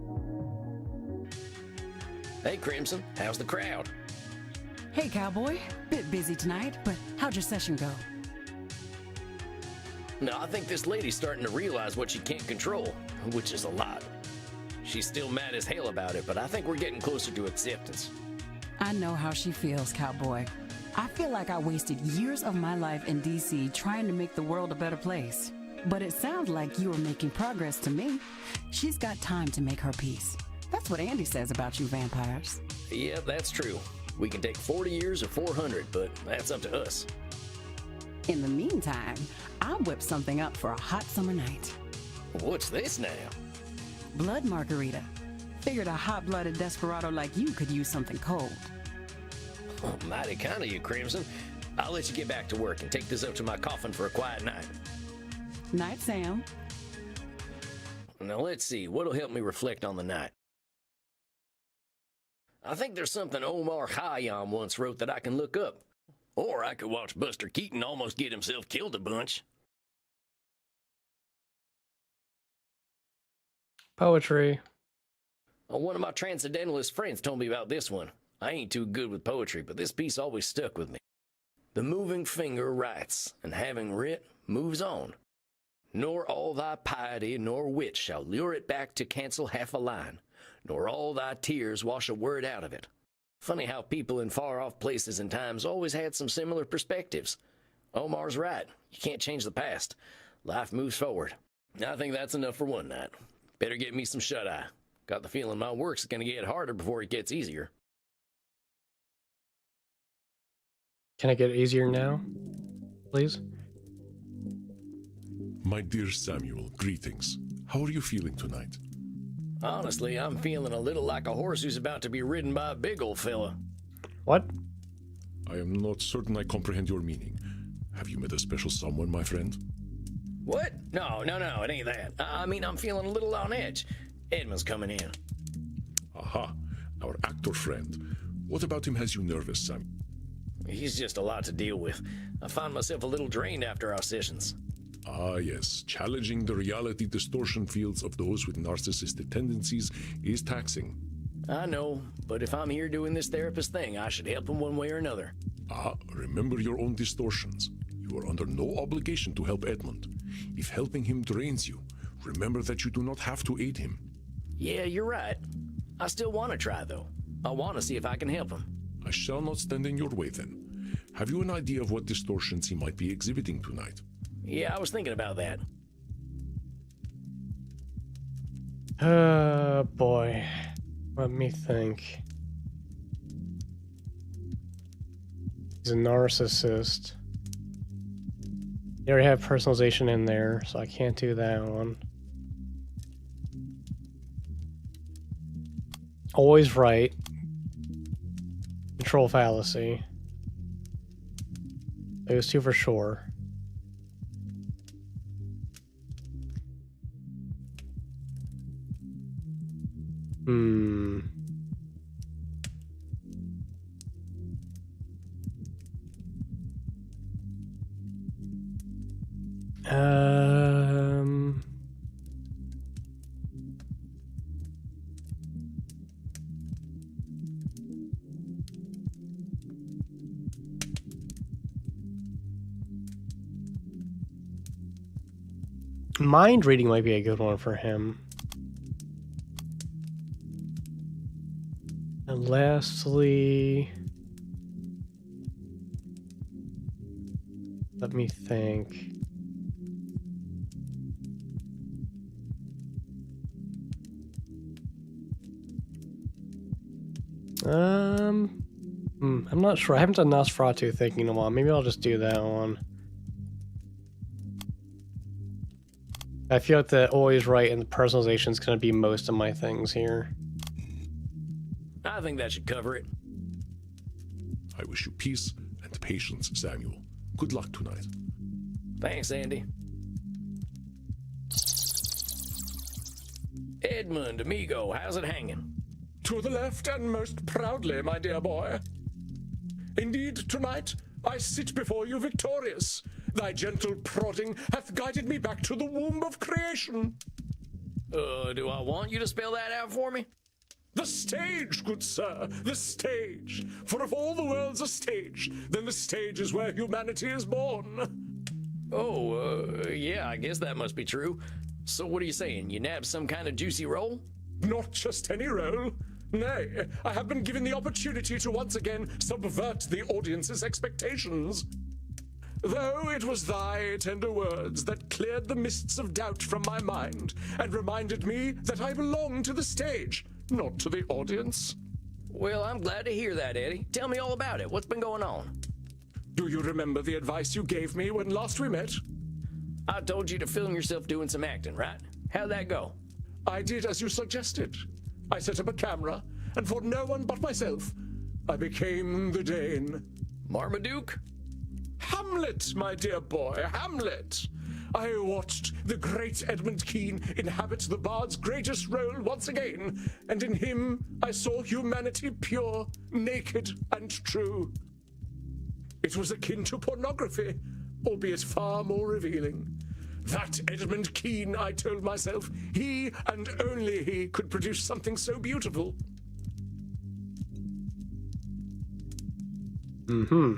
Speaker 2: Hey, Crimson, how's the crowd?
Speaker 5: Hey, cowboy. Bit busy tonight, but how'd your session go?
Speaker 2: No, I think this lady's starting to realize what she can't control, which is a lot. She's still mad as hell about it, but I think we're getting closer to acceptance.
Speaker 5: I know how she feels, cowboy. I feel like I wasted years of my life in D.C. trying to make the world a better place. But it sounds like you are making progress to me. She's got time to make her peace. That's what Andy says about you vampires.
Speaker 2: Yeah, that's true. We can take 40 years or 400, but that's up to us.
Speaker 5: In the meantime, I'll whip something up for a hot summer night.
Speaker 2: What's this now?
Speaker 5: Blood margarita. Figured a hot-blooded desperado like you could use something cold.
Speaker 2: Oh, mighty kind of you, Crimson. I'll let you get back to work and take this up to my coffin for a quiet night.
Speaker 5: Night, Sam.
Speaker 2: Now let's see, what'll help me reflect on the night? I think there's something Omar Khayyam once wrote that I can look up. Or I could watch Buster Keaton almost get himself killed a bunch.
Speaker 1: Poetry.
Speaker 2: One of my transcendentalist friends told me about this one. I ain't too good with poetry, but this piece always stuck with me. The moving finger writes, and having writ, moves on. Nor all thy piety nor wit shall lure it back to cancel half a line, nor all thy tears wash a word out of it. Funny how people in far-off places and times always had some similar perspectives. Omar's right. You can't change the past. Life moves forward. I think that's enough for one night. Better get me some shut-eye. Got the feeling my work's gonna get harder before it gets easier.
Speaker 1: Can I get it easier now, please?
Speaker 3: My dear Samuel, greetings. How are you feeling tonight?
Speaker 2: Honestly, I'm feeling a little like a horse who's about to be ridden by a big old fella.
Speaker 1: What?
Speaker 3: I am not certain I comprehend your meaning. Have you met a special someone, my friend?
Speaker 2: What? No, it ain't that. I mean, I'm feeling a little on edge. Edmund's coming in.
Speaker 3: Aha, our actor friend. What about him has you nervous, Sam?
Speaker 2: He's just a lot to deal with. I find myself a little drained after our sessions.
Speaker 3: Ah, yes. Challenging the reality distortion fields of those with narcissistic tendencies is taxing.
Speaker 2: I know, but if I'm here doing this therapist thing, I should help him one way or another.
Speaker 3: Ah, remember your own distortions. You are under no obligation to help Edmund. If helping him drains you, remember that you do not have to aid him.
Speaker 2: Yeah, you're right. I still want to try, though. I want to see if I can help him.
Speaker 3: I shall not stand in your way, then. Have you an idea of what distortions he might be exhibiting tonight?
Speaker 2: Yeah, I was thinking about that.
Speaker 1: Boy. Let me think. He's a narcissist. You already have personalization in there, so I can't do that one. Always right. Control fallacy. Those two for sure. Mind reading might be a good one for him. And lastly, let me think. I'm not sure. I haven't done Nosferatu thinking in a while. Maybe I'll just do that one. I feel like the always right and the personalization is going to be most of my things here.
Speaker 2: I think that should cover it.
Speaker 3: I wish you peace and patience, Samuel. Good luck tonight.
Speaker 2: Thanks, Andy. Edmund, amigo, how's it hanging?
Speaker 8: To the left and most proudly, my dear boy. Indeed, tonight I sit before you victorious, Thy gentle prodding hath guided me back to the womb of creation.
Speaker 2: Do I want you to spell that out for me?
Speaker 8: The stage, good sir, the stage. For if all the world's a stage, then the stage is where humanity is born.
Speaker 2: Yeah, I guess that must be true. So what are you saying? You nabbed some kind of juicy role?
Speaker 8: Not just any role. Nay, I have been given the opportunity to once again subvert the audience's expectations. Though it was thy tender words that cleared the mists of doubt from my mind and reminded me that I belong to the stage, not to the audience.
Speaker 2: Well, I'm glad to hear that, Eddie. Tell me all about it. What's been going on?
Speaker 8: Do you remember the advice you gave me when last we met?
Speaker 2: I told you to film yourself doing some acting, right? How'd that go?
Speaker 8: I did as you suggested. I set up a camera, and for no one but myself, I became the Dane.
Speaker 2: Marmaduke?
Speaker 8: Hamlet, my dear boy, Hamlet. I watched the great Edmund Kean inhabit the bard's greatest role once again, and in him I saw humanity pure, naked, and true. It was akin to pornography, albeit far more revealing. That Edmund Kean, I told myself, he and only he could produce something so beautiful.
Speaker 1: Mm-hmm.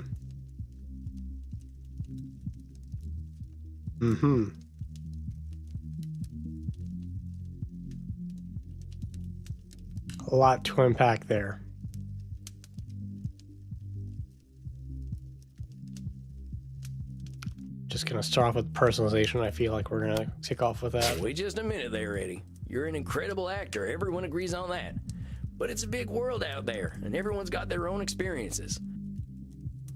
Speaker 1: A lot to unpack there. Just gonna start off with personalization. I feel like we're gonna kick off with that.
Speaker 2: Wait just a minute there, Eddie. You're an incredible actor. Everyone agrees on that. But it's a big world out there, and everyone's got their own experiences.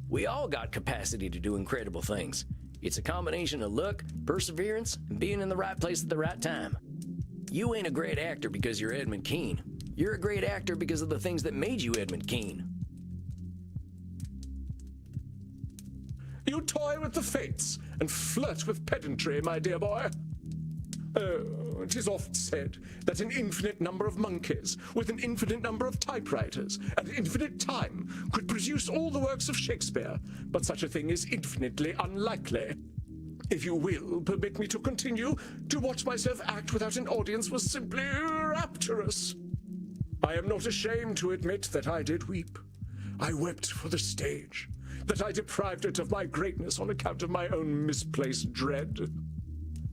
Speaker 2: We all got capacity to do incredible things. It's a combination of luck, perseverance, and being in the right place at the right time. You ain't a great actor because you're Edmund Kean. You're a great actor because of the things that made you Edmund Kean.
Speaker 8: You toy with the fates and flirt with pedantry, my dear boy. Oh, it is oft said that an infinite number of monkeys with an infinite number of typewriters at infinite time could produce all the works of Shakespeare, but such a thing is infinitely unlikely. If you will permit me to continue, to watch myself act without an audience was simply rapturous. I am not ashamed to admit that I did weep. I wept for the stage, that I deprived it of my greatness on account of my own misplaced dread.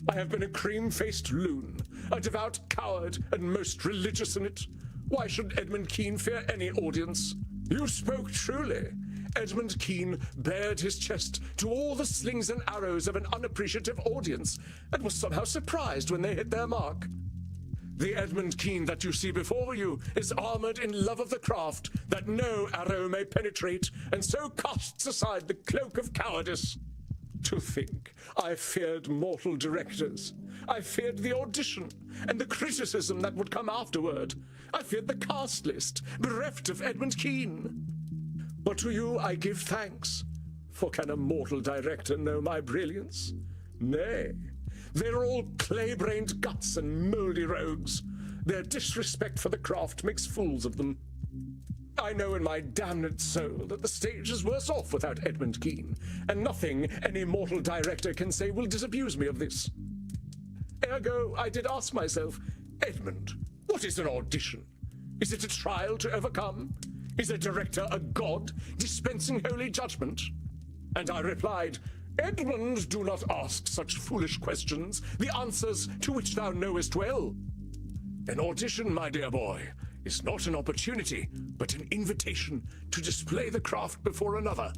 Speaker 8: I have been a cream-faced loon, a devout coward, and most religious in it. Why should Edmund Kean fear any audience? You spoke truly. Edmund Kean bared his chest to all the slings and arrows of an unappreciative audience, and was somehow surprised when they hit their mark. The Edmund Kean that you see before you is armored in love of the craft that no arrow may penetrate, and so casts aside the cloak of cowardice. To think, I feared mortal directors. I feared the audition and the criticism that would come afterward. I feared the cast list, bereft of Edmund Kean. But to you I give thanks, for can a mortal director know my brilliance? Nay, they're all clay-brained guts and mouldy rogues. Their disrespect for the craft makes fools of them. I know in my damned soul that the stage is worse off without Edmund Kean, and nothing any mortal director can say will disabuse me of this. Ergo, I did ask myself, Edmund, what is an audition? Is it a trial to overcome? Is a director a god dispensing holy judgment? And I replied, Edmund, do not ask such foolish questions, the answers to which thou knowest well. An audition, my dear boy, is not an opportunity, but an invitation to display the craft before another.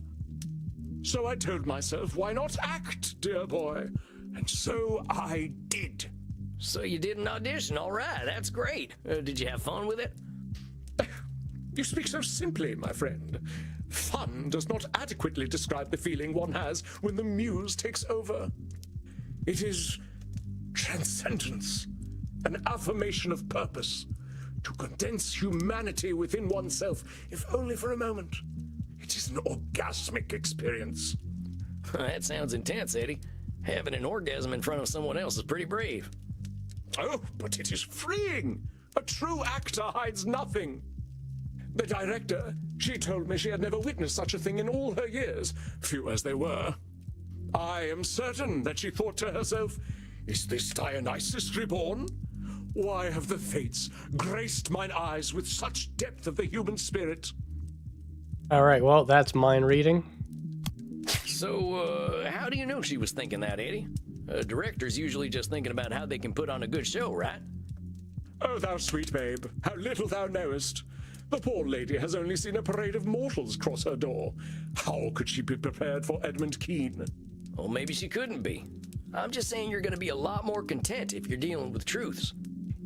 Speaker 8: So I told myself, why not act, dear boy? And so I did.
Speaker 2: So you did an audition, all right, that's great. Did you have fun with it?
Speaker 8: You speak so simply, my friend. Fun does not adequately describe the feeling one has when the muse takes over. It is transcendence, an affirmation of purpose, to condense humanity within oneself, if only for a moment. It is an orgasmic experience.
Speaker 2: That sounds intense, Eddie. Having an orgasm in front of someone else is pretty brave.
Speaker 8: Oh, but it is freeing. A true actor hides nothing. The director, she told me she had never witnessed such a thing in all her years, few as they were. I am certain that she thought to herself, is this Dionysus reborn? Why have the fates graced mine eyes with such depth of the human spirit?
Speaker 1: All right, well, that's mind reading.
Speaker 2: So, how do you know she was thinking that, Eddie? A director's usually just thinking about how they can put on a good show, right?
Speaker 8: Oh, thou sweet babe, how little thou knowest. The poor lady has only seen a parade of mortals cross her door. How could she be prepared for Edmund Kean?
Speaker 2: Well, maybe she couldn't be. I'm just saying you're going to be a lot more content if you're dealing with truths.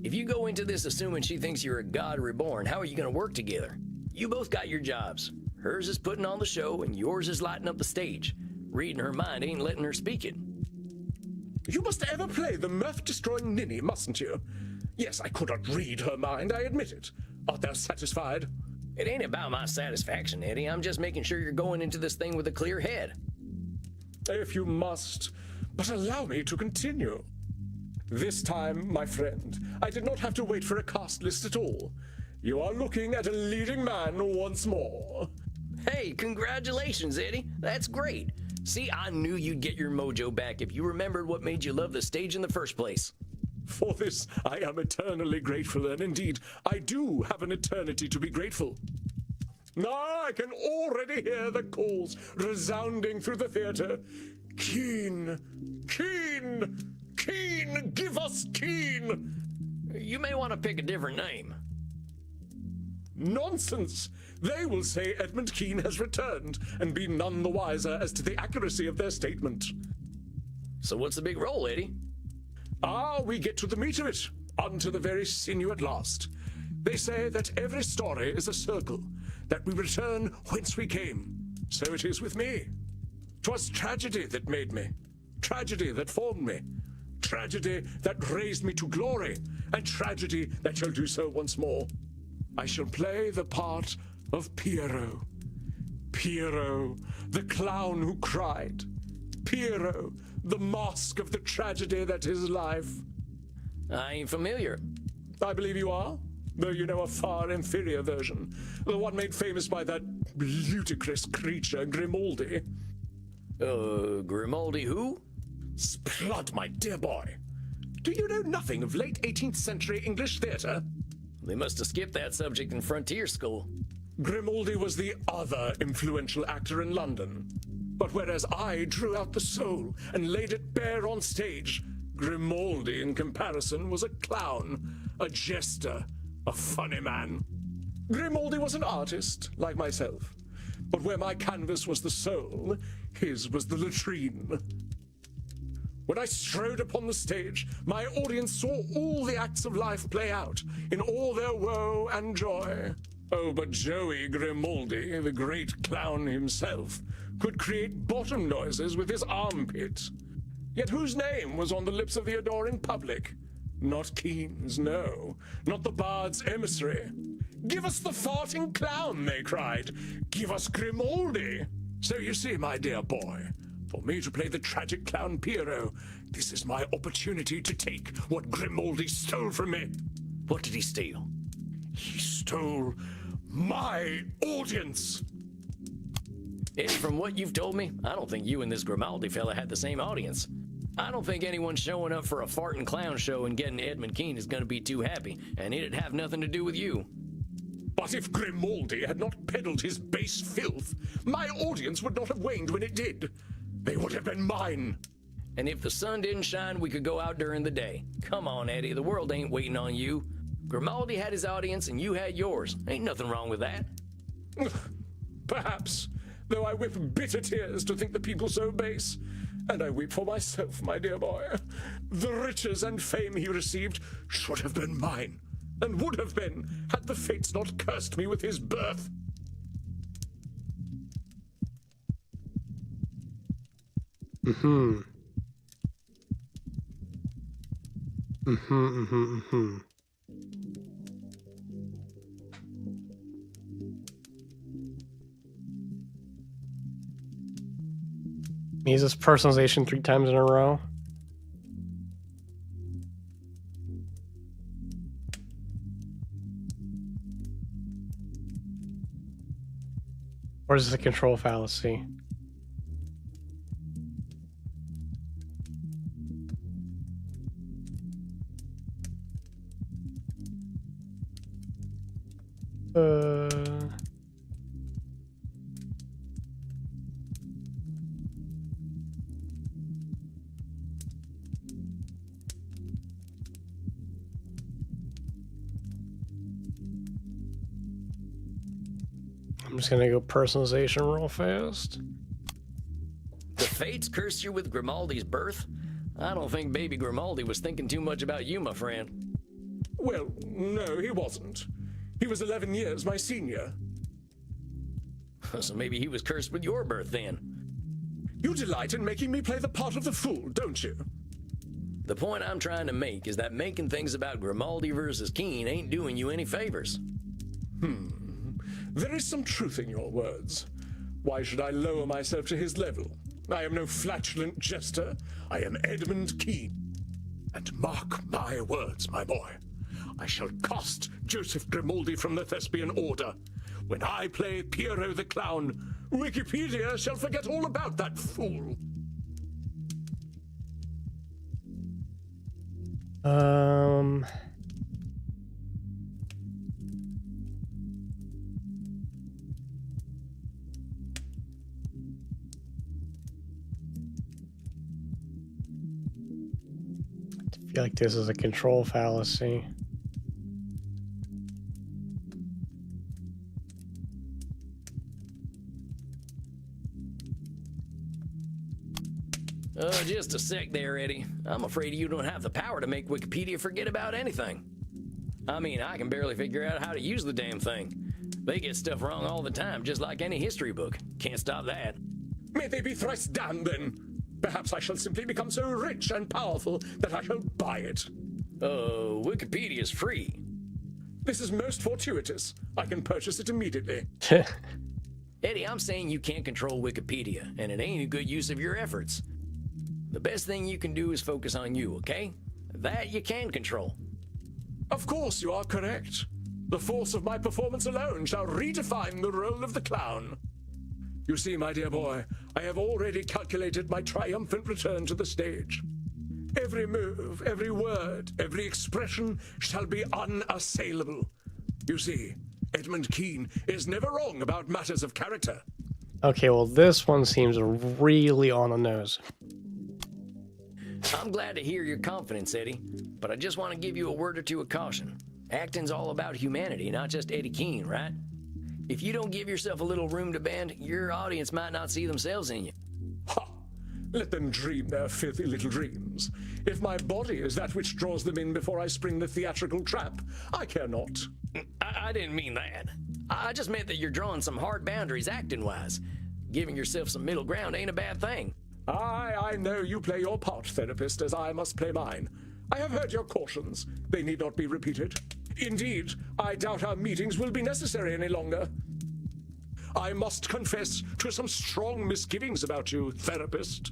Speaker 2: If you go into this assuming she thinks you're a god reborn, how are you going to work together? You both got your jobs. Hers is putting on the show, and yours is lighting up the stage. Reading her mind ain't letting her speak it.
Speaker 8: You must ever play the mirth-destroying ninny, mustn't you? Yes, I could not read her mind, I admit it. Art thou satisfied?
Speaker 2: It ain't about my satisfaction, Eddie. I'm just making sure you're going into this thing with a clear head.
Speaker 8: If you must, but allow me to continue. This time, my friend, I did not have to wait for a cast list at all. You are looking at a leading man once more.
Speaker 2: Hey, congratulations, Eddie. That's great. See, I knew you'd get your mojo back if you remembered what made you love the stage in the first place.
Speaker 8: For this, I am eternally grateful, and indeed, I do have an eternity to be grateful. Now I can already hear the calls resounding through the theater. Kean! Kean! Kean! Give us Kean!
Speaker 2: You may want to pick a different name.
Speaker 8: Nonsense! They will say Edmund Kean has returned, and be none the wiser as to the accuracy of their statement.
Speaker 2: So what's the big role, Eddie?
Speaker 8: Ah, we get to the meat of it, unto the very sinew at last. They say that every story is a circle, that we return whence we came. So it is with me. 'Twas tragedy that made me, tragedy that formed me, tragedy that raised me to glory, and tragedy that shall do so once more. I shall play the part of Pierrot. Pierrot, the clown who cried. Pierrot, the mask of the tragedy that is life.
Speaker 2: I ain't familiar.
Speaker 8: I believe you are, though you know a far inferior version, the one made famous by that ludicrous creature Grimaldi.
Speaker 2: Grimaldi who?
Speaker 8: Splud, my dear boy. Do you know nothing of late 18th century English theatre?
Speaker 2: They must have skipped that subject in frontier school.
Speaker 8: Grimaldi was the other influential actor in London. But whereas I drew out the soul and laid it bare on stage, Grimaldi, in comparison, was a clown, a jester, a funny man. Grimaldi was an artist, like myself. But where my canvas was the soul, his was the latrine. When I strode upon the stage, my audience saw all the acts of life play out, in all their woe and joy. Oh, but Joey Grimaldi, the great clown himself, could create bottom noises with his armpit. Yet whose name was on the lips of the adoring public? Not Kean's, no. Not the bard's emissary. Give us the farting clown, they cried. Give us Grimaldi. So you see, my dear boy, for me to play the tragic clown Pierrot, this is my opportunity to take what Grimaldi stole from me.
Speaker 2: What did he steal?
Speaker 8: He stole my audience.
Speaker 2: Eddie, from what you've told me, I don't think you and this Grimaldi fella had the same audience. I don't think anyone showing up for a farting clown show and getting Edmund Kean is going to be too happy, and it'd have nothing to do with you.
Speaker 8: But if Grimaldi had not peddled his base filth, my audience would not have waned when it did. They would have been mine.
Speaker 2: And if the sun didn't shine, we could go out during the day. Come on, Eddie, the world ain't waiting on you. Grimaldi had his audience and you had yours. Ain't nothing wrong with that.
Speaker 8: Perhaps, though I weep bitter tears to think the people so base. And I weep for myself, my dear boy. The riches and fame he received should have been mine, and would have been, had the fates not cursed me with his birth.
Speaker 1: Means this personalization 3 times in a row. Or is this a control fallacy? Uh... I'm just gonna go personalization real fast.
Speaker 2: The fates cursed you with Grimaldi's birth? I don't think baby Grimaldi was thinking too much about you, my friend.
Speaker 8: Well, no, he wasn't. He was 11 years my senior.
Speaker 2: So maybe he was cursed with your birth then.
Speaker 8: You delight in making me play the part of the fool, don't you?
Speaker 2: The point I'm trying to make is that making things about Grimaldi versus Keen ain't doing you any favors.
Speaker 8: There is some truth in your words. Why should I lower myself to his level? I am no flatulent jester. I am Edmund Keen. And mark my words, my boy. I shall cast Joseph Grimaldi from the Thespian Order. When I play Piero the Clown, Wikipedia shall forget all about that fool.
Speaker 1: I feel like this is a control fallacy.
Speaker 2: Just a sec there, Eddie. I'm afraid you don't have the power to make Wikipedia forget about anything. I mean, I can barely figure out how to use the damn thing. They get stuff wrong all the time, just like any history book. Can't stop that.
Speaker 8: May they be thrice damned, then. Perhaps I shall simply become so rich and powerful that I shall buy it.
Speaker 2: Wikipedia's free.
Speaker 8: This is most fortuitous. I can purchase it immediately.
Speaker 2: Eddie, I'm saying you can't control Wikipedia, and it ain't a good use of your efforts. The best thing you can do is focus on you, okay? That you can control.
Speaker 8: Of course, you are correct. The force of my performance alone shall redefine the role of the clown. You see, my dear boy, I have already calculated my triumphant return to the stage. Every move, every word, every expression shall be unassailable. You see, Edmund Keen is never wrong about matters of character.
Speaker 1: Okay, well, this one seems really on the nose.
Speaker 2: I'm glad to hear your confidence, Eddie, but I just want to give you a word or two of caution. Acting's all about humanity, not just Eddie Keen, right? If you don't give yourself a little room to bend, your audience might not see themselves in you.
Speaker 8: Ha! Let them dream their filthy little dreams. If my body is that which draws them in before I spring the theatrical trap, I care not.
Speaker 2: I didn't mean that. I just meant that you're drawing some hard boundaries acting-wise. Giving yourself some middle ground ain't a bad thing.
Speaker 8: I know you play your part, therapist, as I must play mine. I have heard your cautions. They need not be repeated. Indeed, I doubt our meetings will be necessary any longer. I must confess to some strong misgivings about you, therapist.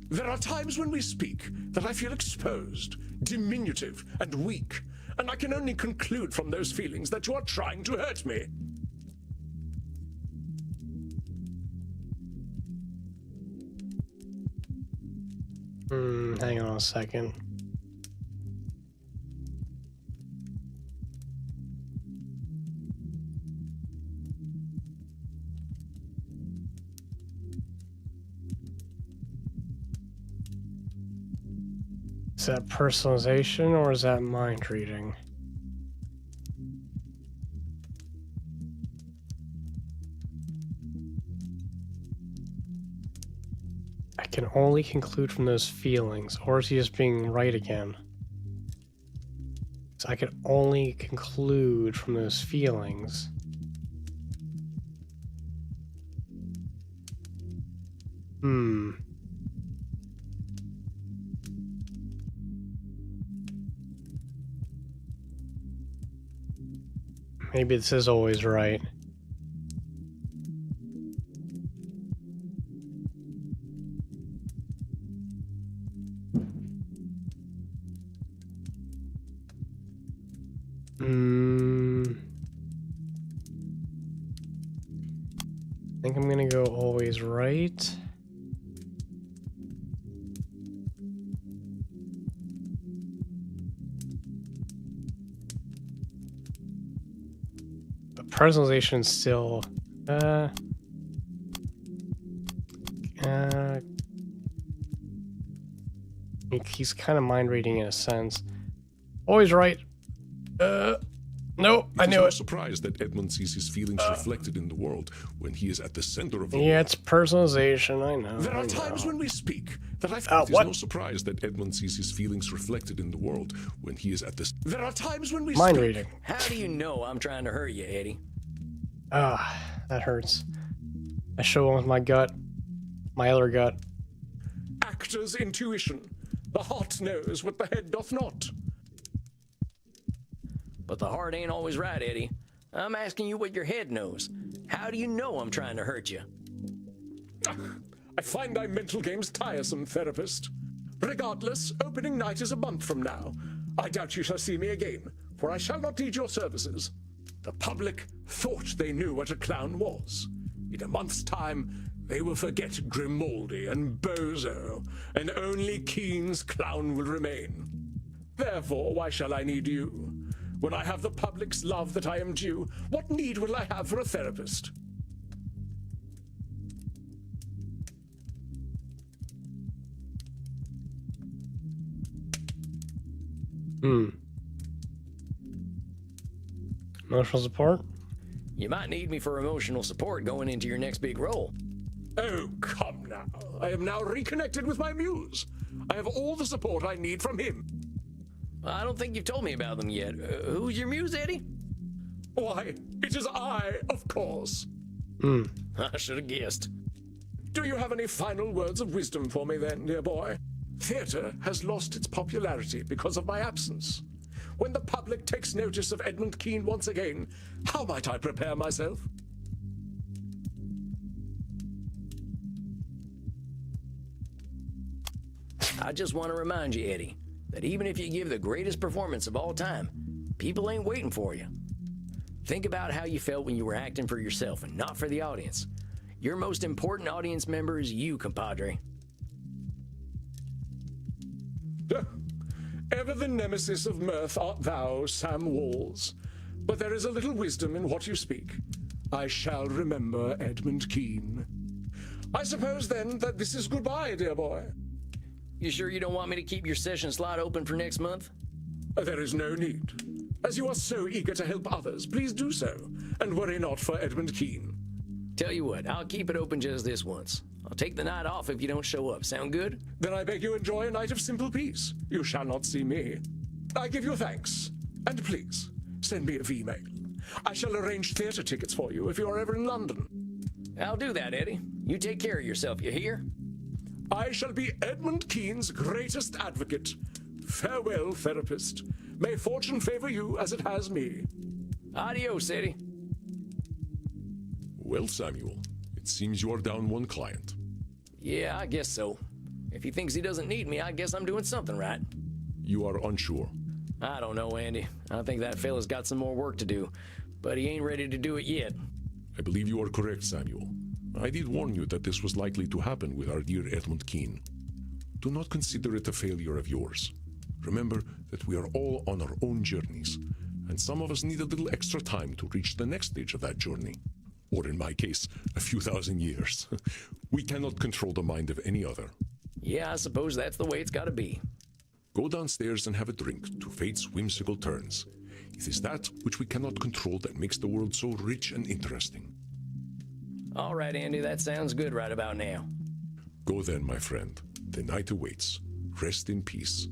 Speaker 8: There are times when we speak that I feel exposed, diminutive, and weak, and I can only conclude from those feelings that you are trying to hurt me.
Speaker 1: Hang on a second. Is that personalization or is that mind reading? I can only conclude from those feelings, or is he just being right again? So I can only conclude from those feelings. Maybe this is always right. I think I'm gonna go always right. But personalization still. He's kind of mind reading in a sense. Always right. Nope, I knew
Speaker 3: no
Speaker 1: it.
Speaker 3: surprise that Edmund sees his feelings reflected in the world when he is at the center of the
Speaker 1: Yeah,
Speaker 3: world.
Speaker 1: it's personalization. I know.
Speaker 8: There
Speaker 1: I
Speaker 8: are
Speaker 1: know.
Speaker 8: times when we speak that I
Speaker 3: It
Speaker 8: felt.
Speaker 3: is
Speaker 1: what?
Speaker 3: no surprise that Edmund sees his feelings reflected in the world when he is at the
Speaker 8: There are times when we
Speaker 1: Mind
Speaker 8: speak.
Speaker 1: reading.
Speaker 2: How do you know I'm trying to hurt you, Eddie?
Speaker 1: That hurts. I show one with my gut. My other gut.
Speaker 8: Actor's intuition. The heart knows what the head doth not.
Speaker 2: But the heart ain't always right, Eddie. I'm asking you what your head knows. How do you know I'm trying to hurt you?
Speaker 8: I find thy mental games tiresome, therapist. Regardless, opening night is a month from now. I doubt you shall see me again, for I shall not need your services. The public thought they knew what a clown was. In a month's time, they will forget Grimaldi and Bozo, and only Keen's clown will remain. Therefore, why shall I need you? When I have the public's love that I am due, what need will I have for a therapist?
Speaker 1: Emotional support?
Speaker 2: You might need me for emotional support going into your next big role.
Speaker 8: Oh, come now. I am now reconnected with my muse. I have all the support I need from him.
Speaker 2: I don't think you've told me about them yet. Who's your muse, Eddie?
Speaker 8: Why, it is I, of course.
Speaker 2: I should have guessed.
Speaker 8: Do you have any final words of wisdom for me then, dear boy? Theatre has lost its popularity because of my absence. When the public takes notice of Edmund Keen once again, how might I prepare myself?
Speaker 2: I just want to remind you, Eddie, that even if you give the greatest performance of all time, people ain't waiting for you. Think about how you felt when you were acting for yourself and not for the audience. Your most important audience member is you, compadre.
Speaker 8: Ever the nemesis of mirth art thou, Sam Walls. But there is a little wisdom in what you speak. I shall remember Edmund Keen. I suppose then that this is goodbye, dear boy.
Speaker 2: You sure you don't want me to keep your session slot open for next month?
Speaker 8: There is no need. As you are so eager to help others, please do so, and worry not for Edmund Keen.
Speaker 2: Tell you what, I'll keep it open just this once. I'll take the night off if you don't show up. Sound good?
Speaker 8: Then I beg you enjoy a night of simple peace. You shall not see me. I give you thanks, and please, send me a V-mail. I shall arrange theatre tickets for you if you are ever in London.
Speaker 2: I'll do that, Eddie. You take care of yourself, you hear?
Speaker 8: I shall be Edmund Keen's greatest advocate. Farewell, therapist. May fortune favor you as it has me.
Speaker 2: Adios, Eddie.
Speaker 3: Well, Samuel, it seems you are down one client.
Speaker 2: Yeah, I guess so. If he thinks he doesn't need me, I guess I'm doing something right.
Speaker 3: You are unsure.
Speaker 2: I don't know, Andy. I think that fella's got some more work to do, but he ain't ready to do it yet.
Speaker 3: I believe you are correct, Samuel. I did warn you that this was likely to happen with our dear Edmund Keen. Do not consider it a failure of yours. Remember that we are all on our own journeys, and some of us need a little extra time to reach the next stage of that journey. Or in my case, a few thousand years. We cannot control the mind of any other.
Speaker 2: Yeah, I suppose that's the way it's gotta be.
Speaker 3: Go downstairs and have a drink to fate's whimsical turns. It is that which we cannot control that makes the world so rich and interesting.
Speaker 2: All right, Andy, that sounds good right about now.
Speaker 3: Go then, my friend. The night awaits. Rest in peace.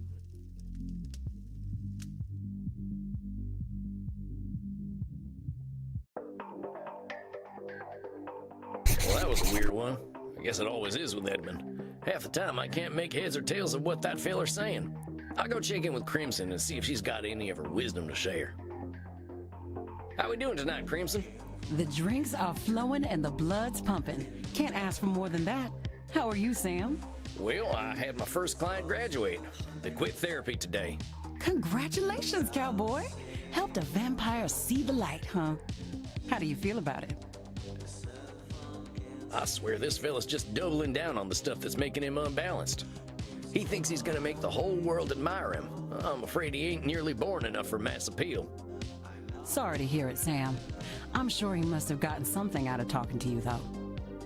Speaker 2: Well, that was a weird one. I guess it always is with Edmund. Half the time I can't make heads or tails of what that feller's saying. I'll go check in with Crimson and see if she's got any of her wisdom to share. How we doing tonight, Crimson?
Speaker 5: The drinks are flowing and the blood's pumping. Can't ask for more than that. How are you, Sam?
Speaker 2: Well, I had my first client graduate. They quit therapy today.
Speaker 5: Congratulations, cowboy. Helped a vampire see the light, huh? How do you feel about it?
Speaker 2: I swear this fella's just doubling down on the stuff that's making him unbalanced. He thinks he's gonna make the whole world admire him. I'm afraid he ain't nearly born enough for mass appeal.
Speaker 5: Sorry to hear it, Sam. I'm sure he must have gotten something out of talking to you, though.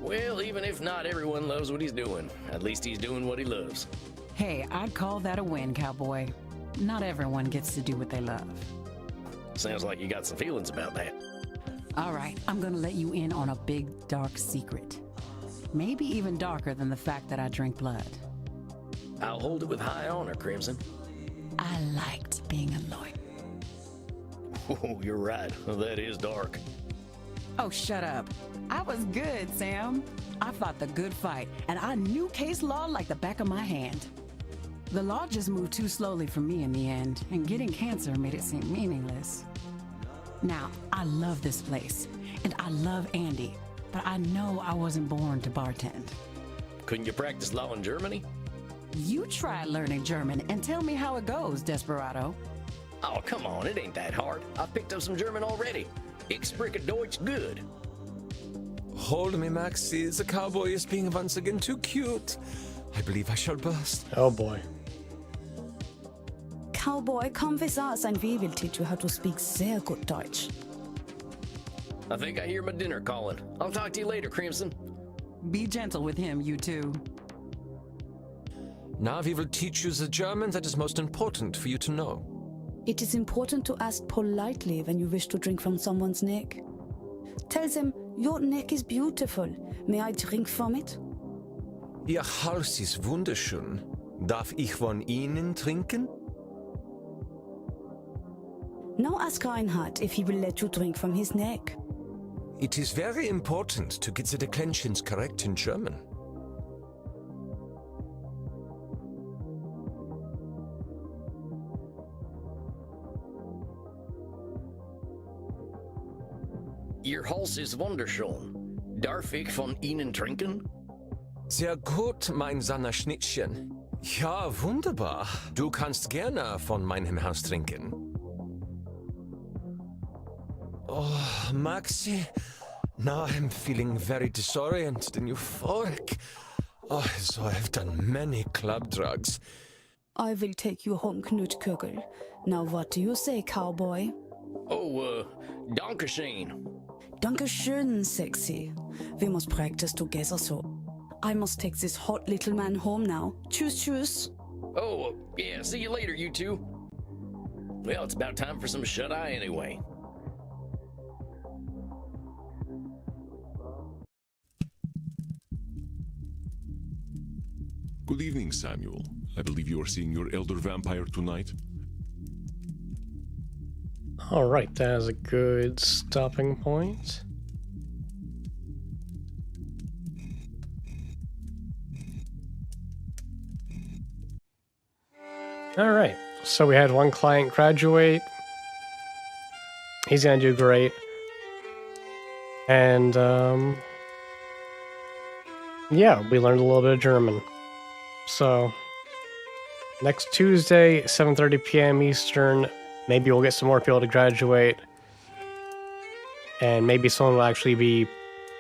Speaker 2: Well, even if not everyone loves what he's doing, at least he's doing what he loves.
Speaker 5: Hey, I'd call that a win, cowboy. Not everyone gets to do what they love.
Speaker 2: Sounds like you got some feelings about that.
Speaker 5: All right, I'm gonna let you in on a big, dark secret. Maybe even darker than the fact that I drink blood.
Speaker 2: I'll hold it with high honor, Crimson.
Speaker 5: I liked being a lawyer.
Speaker 2: Oh, you're right. That is dark.
Speaker 5: Oh, shut up. I was good, Sam. I fought the good fight, and I knew case law like the back of my hand. The law just moved too slowly for me in the end, and getting cancer made it seem meaningless. Now, I love this place, and I love Andy, but I know I wasn't born to bartend.
Speaker 2: Couldn't you practice law in Germany?
Speaker 5: You try learning German and tell me how it goes, Desperado.
Speaker 2: Oh, come on. It ain't that hard. I've picked up some German already. Ich spreche Deutsch good.
Speaker 6: Hold me, Maxi. The cowboy is being once again too cute. I believe I shall burst.
Speaker 1: Oh boy.
Speaker 9: Cowboy, kom hvis os en vi vil teach you how to speak sehr good Deutsch.
Speaker 2: I think I hear my dinner calling. I'll talk to you later, Crimson.
Speaker 5: Be gentle with him, you two.
Speaker 6: Now we will teach you the German that is most important for you to know.
Speaker 9: It is important to ask politely when you wish to drink from someone's neck. Tell them, your neck is beautiful. May I drink from it?
Speaker 6: Ihr Hals ist wunderschön. Darf ich von Ihnen trinken?
Speaker 9: Now ask Reinhard if he will let you drink from his neck.
Speaker 6: It is very important to get the declensions correct in German.
Speaker 2: Ihr Hals ist wunderschön. Darf ich von Ihnen trinken?
Speaker 6: Sehr gut, mein Sanna-Schnittchen. Ja, wunderbar. Du kannst gerne von meinem Haus trinken. Oh, Maxi. Now I'm feeling very disoriented and euphoric. Oh, so I've done many club drugs.
Speaker 9: I will take you home, Knutkugel. Now what do you say, cowboy?
Speaker 2: Oh, Dankeschön.
Speaker 9: Dankeschön, sexy. We must practice together so. I must take this hot little man home now. Tschüss, tschüss.
Speaker 2: Oh, yeah, see you later, you two. Well, it's about time for some shut-eye anyway.
Speaker 3: Good evening, Samuel. I believe you are seeing your elder vampire tonight.
Speaker 1: All right, that is a good stopping point. All right, so we had one client graduate. He's gonna do great. And yeah, we learned a little bit of German. So next Tuesday, 7:30 p.m. Eastern, maybe we'll get some more people to graduate. And maybe someone will actually be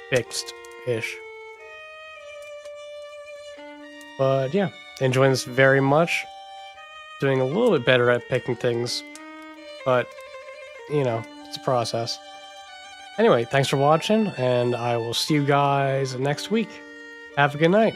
Speaker 1: fixed-ish. But yeah, enjoying this very much. Doing a little bit better at picking things. But, you know, it's a process. Anyway, thanks for watching, and I will see you guys next week. Have a good night.